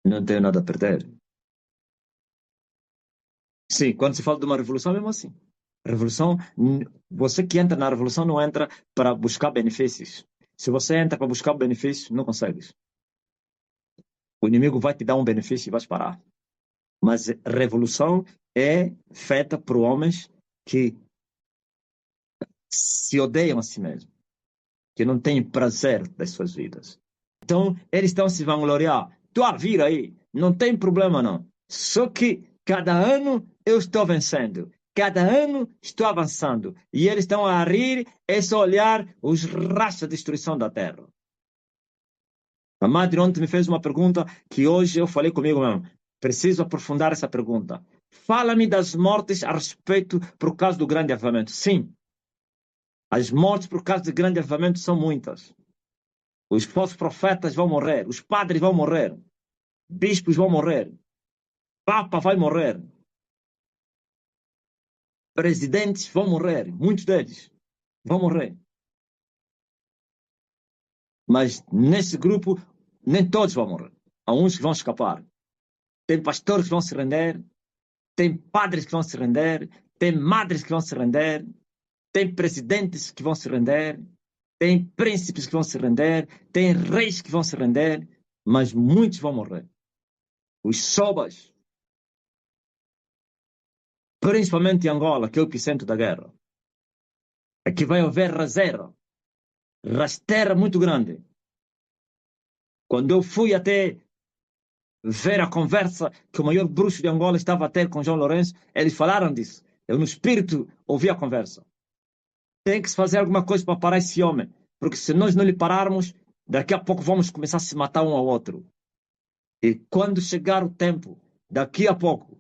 Não tenho nada a perder. Sim, quando se fala de uma revolução, é mesmo assim. Revolução, você que entra na revolução não entra para buscar benefícios. Se você entra para buscar benefícios, não consegues. O inimigo vai te dar um benefício e vai parar. Mas revolução é feita por homens que se odeiam a si mesmos, que não têm prazer das suas vidas. Então, eles estão se vangloriar. Tu a vir aí, não tem problema não. Só que cada ano eu estou vencendo. Cada ano estou avançando. E eles estão a rir, é só olhar os rastros de destruição da terra. A Madre ontem me fez uma pergunta que hoje eu falei comigo mesmo. Preciso aprofundar essa pergunta. Fala-me das mortes a respeito por causa do grande avivamento. Sim, as mortes por causa do grande avivamento são muitas. Os falsos profetas vão morrer, os padres vão morrer, bispos vão morrer, papa vai morrer, presidentes vão morrer, muitos deles vão morrer. Mas nesse grupo, nem todos vão morrer. Há uns que vão escapar. Tem pastores que vão se render, tem padres que vão se render, tem madres que vão se render, tem presidentes que vão se render, tem príncipes que vão se render, tem reis que vão se render, mas muitos vão morrer. Os sobas, principalmente em Angola, que é o epicentro da guerra. Aqui vai haver rasteira muito grande. Quando eu fui até ver a conversa que o maior bruxo de Angola estava a ter com João Lourenço, eles falaram disso. Eu, no espírito, ouvi a conversa. Tem que se fazer alguma coisa para parar esse homem, porque se nós não lhe pararmos, daqui a pouco vamos começar a se matar um ao outro. E quando chegar o tempo, daqui a pouco,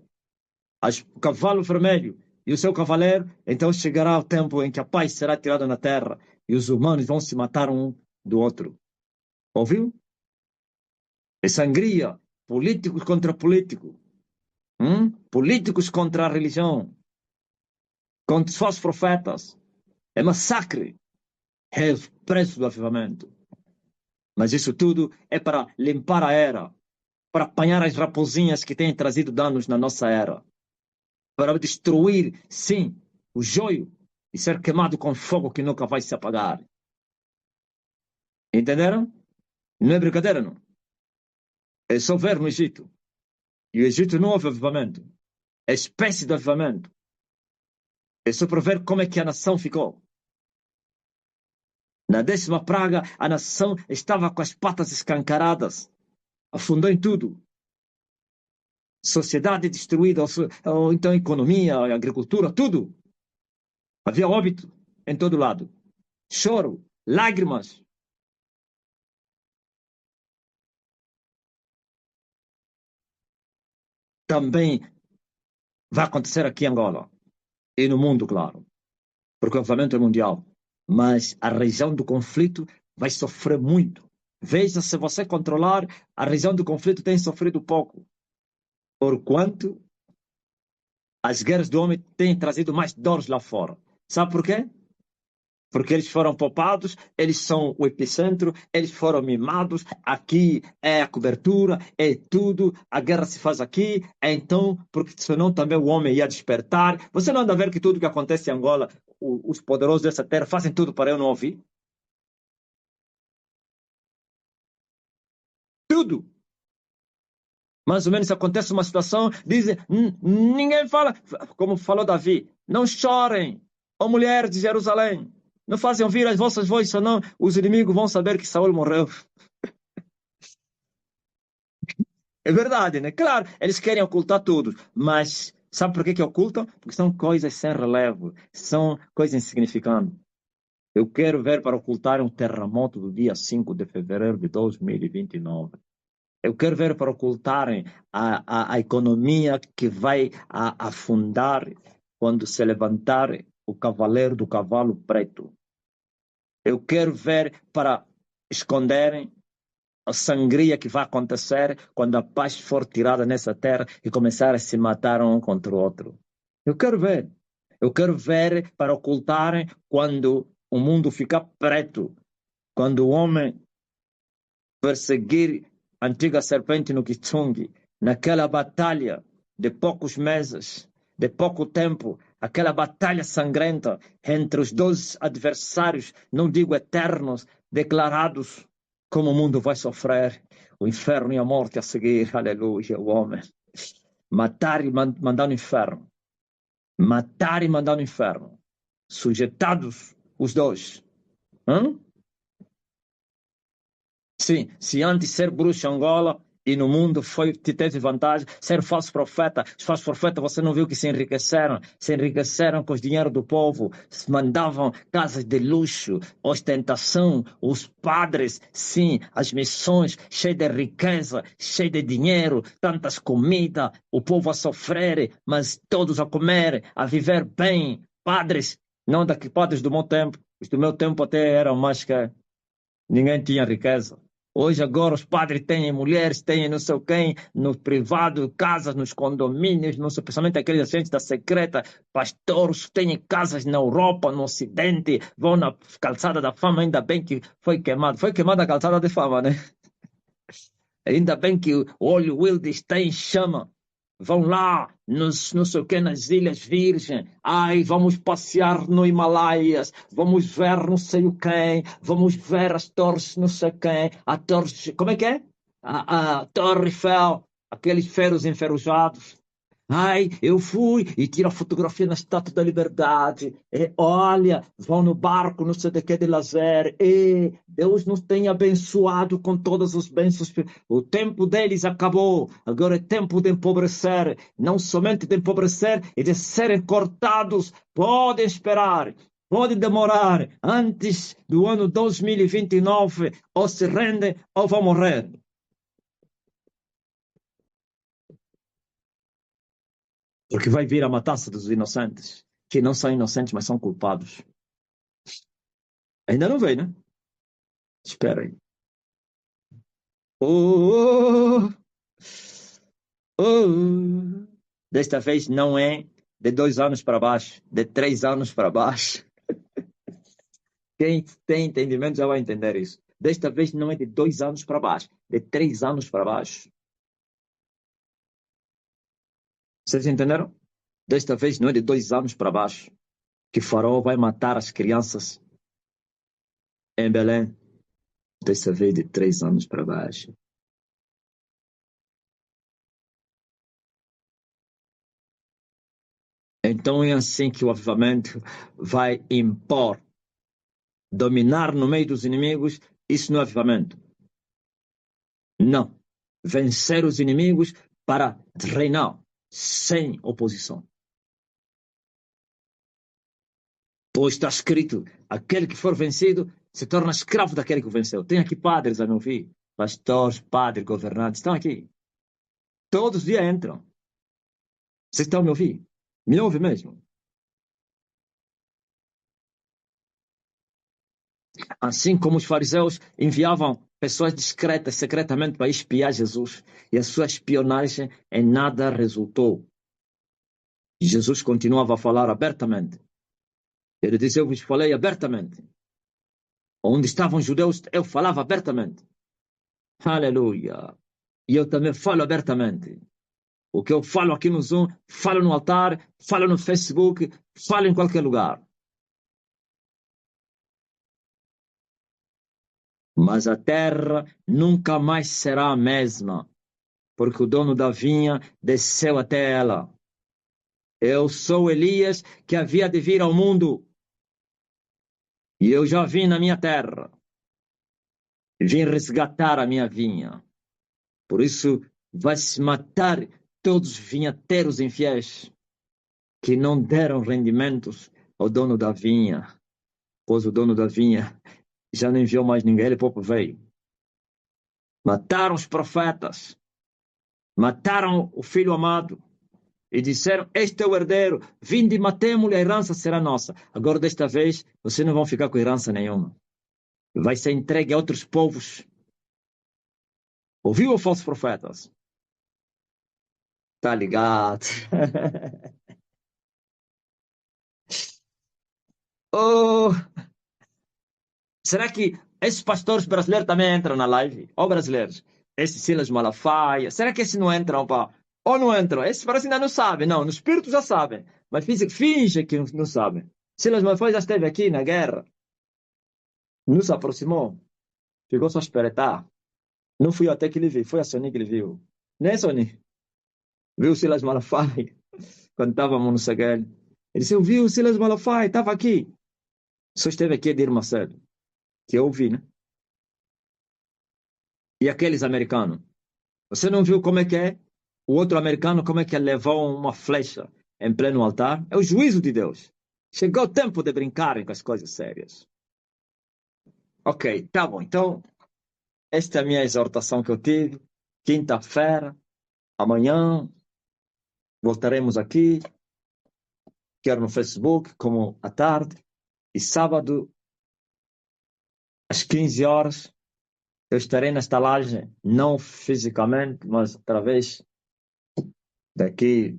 o cavalo vermelho e o seu cavaleiro, então chegará o tempo em que a paz será tirada na terra e os humanos vão se matar um do outro. Ouviu? É sangria, políticos contra políticos, políticos contra a religião, contra os falsos profetas. É massacre, é o preço do avivamento. Mas isso tudo é para limpar a era, para apanhar as raposinhas que têm trazido danos na nossa era, para destruir, sim, o joio e ser queimado com fogo que nunca vai se apagar. Entenderam? Não é brincadeira, não. É só ver no Egito. E o Egito não houve avivamento. É espécie de avivamento. É só para ver como é que a nação ficou. Na 10ª praga, a nação estava com as patas escancaradas. Afundou em tudo. Sociedade destruída, ou então economia, agricultura, tudo. Havia óbito em todo lado. Choro, lágrimas. Também vai acontecer aqui em Angola. E no mundo, claro. Porque o avivamento é mundial. Mas a região do conflito vai sofrer muito. Veja se você controlar, a região do conflito tem sofrido pouco. Porquanto as guerras do homem têm trazido mais dores lá fora. Sabe por quê? Porque eles foram poupados, eles são o epicentro, eles foram mimados, aqui é a cobertura, é tudo, a guerra se faz aqui, então, porque senão também o homem ia despertar. Você não anda a ver que tudo que acontece em Angola, os poderosos dessa terra fazem tudo para eu não ouvir? Tudo. Mais ou menos acontece uma situação, dizem, ninguém fala, como falou Davi, não chorem, ó mulheres de Jerusalém, não fazem ouvir as vossas vozes, senão os inimigos vão saber que Saul morreu. É verdade, né? Claro, eles querem ocultar tudo, mas sabe por que que ocultam? Porque são coisas sem relevo, são coisas insignificantes. Eu quero ver para ocultar um terremoto do dia 5 de fevereiro de 2029. Eu quero ver para ocultarem a economia que vai afundar quando se levantar o cavaleiro do cavalo preto. Eu quero ver para esconderem a sangria que vai acontecer quando a paz for tirada nessa terra e começar a se matar um contra o outro. Eu quero ver. Eu quero ver para ocultarem quando o mundo ficar preto, quando o homem perseguir a antiga serpente no Kitsung, naquela batalha de poucos meses, de pouco tempo, aquela batalha sangrenta entre os dois adversários, não digo eternos, declarados, como o mundo vai sofrer, o inferno e a morte a seguir, aleluia, o homem. Matar e mandar no inferno. Matar e mandar no inferno. Sujeitados os dois. Hã? Sim, se antes ser bruxo em Angola e no mundo foi te teve vantagem, ser falso profeta, os falsos profetas você não viu que se enriqueceram com o dinheiro do povo, se mandavam casas de luxo, ostentação, os padres, sim, as missões cheias de riqueza, cheias de dinheiro, tantas comidas, o povo a sofrer, mas todos a comer, a viver bem, padres, não daqui padres do meu tempo, os do meu tempo até eram mais que ninguém tinha riqueza. Hoje, agora, os padres têm mulheres, têm não sei quem, no privado, casas, nos condomínios, não sei, principalmente aqueles agentes da secreta, pastores têm casas na Europa, no Ocidente, vão na calçada da fama, ainda bem que foi queimado. Foi queimada a calçada da fama, né? Ainda bem que o óleo Wilde está em chama. Vão lá, não sei o que, nas Ilhas Virgens. Ai, vamos passear no Himalaias. Vamos ver não sei o quem. Vamos ver as torres não sei quem. A torre, como é que é? A Torre Eiffel. Aqueles ferros enferrujados. Ai, eu fui e tiro a fotografia na Estátua da Liberdade. E olha, vão no barco, não sei de que, de lazer. E Deus nos tem abençoado com todas as bênçãos. O tempo deles acabou. Agora é tempo de empobrecer. Não somente de empobrecer e de serem cortados. Podem esperar. Pode demorar antes do ano 2029. Ou se rendem ou vão morrer. Porque vai vir a matança dos inocentes, que não são inocentes, mas são culpados. Ainda não veio, né? Espera aí. Oh, oh, oh. Desta vez não é de 2 anos para baixo, de 3 anos para baixo. Quem tem entendimento já vai entender isso. Desta vez não é de 2 anos para baixo, de 3 anos para baixo. Vocês entenderam? Desta vez não é de 2 anos para baixo que Faraó vai matar as crianças em Belém. Desta vez de 3 anos para baixo. Então é assim que o avivamento vai impor, dominar no meio dos inimigos. Isso não é avivamento. Não. Vencer os inimigos para reinar sem oposição. Pois está escrito: aquele que for vencido se torna escravo daquele que o venceu. Tem aqui padres a me ouvir, pastores, padres, governantes, estão aqui. Todos os dias entram. Vocês estão a me ouvir? Me ouve mesmo. Assim como os fariseus enviavam pessoas discretas, secretamente, para espiar Jesus, e a sua espionagem em nada resultou. Jesus continuava a falar abertamente. Ele disse: eu vos falei abertamente. Onde estavam os judeus, eu falava abertamente. Aleluia. E eu também falo abertamente. O que eu falo aqui no Zoom, falo no altar, falo no Facebook, falo em qualquer lugar. Mas a terra nunca mais será a mesma, porque o dono da vinha desceu até ela. Eu sou Elias que havia de vir ao mundo, e eu já vim na minha terra. Vim resgatar a minha vinha. Por isso vai-se matar todos os vinhateiros infiéis que não deram rendimentos ao dono da vinha, pois o dono da vinha já não enviou mais ninguém, ele próprio veio. Mataram os profetas, mataram o filho amado e disseram: este é o herdeiro, vinde e matemo-lhe, a herança será nossa. Agora, desta vez, vocês não vão ficar com herança nenhuma. Vai ser entregue a outros povos. Ouviu, falsos profetas? Tá ligado? Oh, será que esses pastores brasileiros também entram na live? Ó, brasileiros, esse Silas Malafaia, será que esses não entram, pá? Ou não entram? Esses parece que ainda não sabem, não, no espírito já sabem, mas finge que não sabem. Silas Malafaia já esteve aqui na guerra, não se aproximou, ficou só a espreitar. Não fui eu até que ele viu, foi a Sony que ele viu. Né, Sony? Viu o Silas Malafaia quando estávamos no Seguel. Ele disse: eu vi o Silas Malafaia, estava aqui. Só esteve aqui a Dir Macedo, que eu ouvi, né? E aqueles americanos? Você não viu como é que é? O outro americano, como é que levou uma flecha em pleno altar? É o juízo de Deus. Chegou o tempo de brincarem com as coisas sérias. Ok, tá bom. Então, esta é a minha exortação que eu tive. Quinta-feira, amanhã, voltaremos aqui, quer no Facebook, como à tarde. E sábado, às 15 horas, eu estarei na estalagem, não fisicamente, mas através daqui,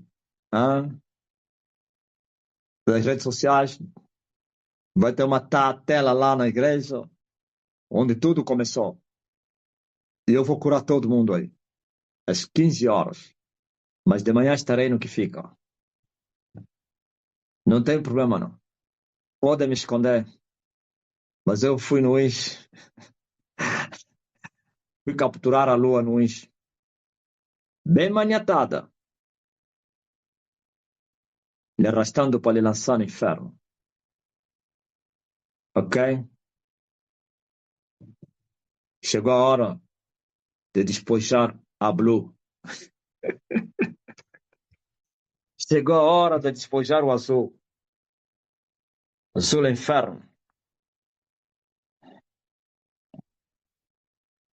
das redes sociais. Vai ter uma tela lá na igreja, onde tudo começou. E eu vou curar todo mundo aí, às 15 horas. Mas de manhã estarei no que fica. Não tem problema, não. Podem me esconder. Mas eu fui no Wish. Fui capturar a lua no Wish. Bem maniatada. Lhe arrastando para lhe lançar no inferno. Ok? Chegou a hora de despojar a Blue. Chegou a hora de despojar o azul. Azul é inferno.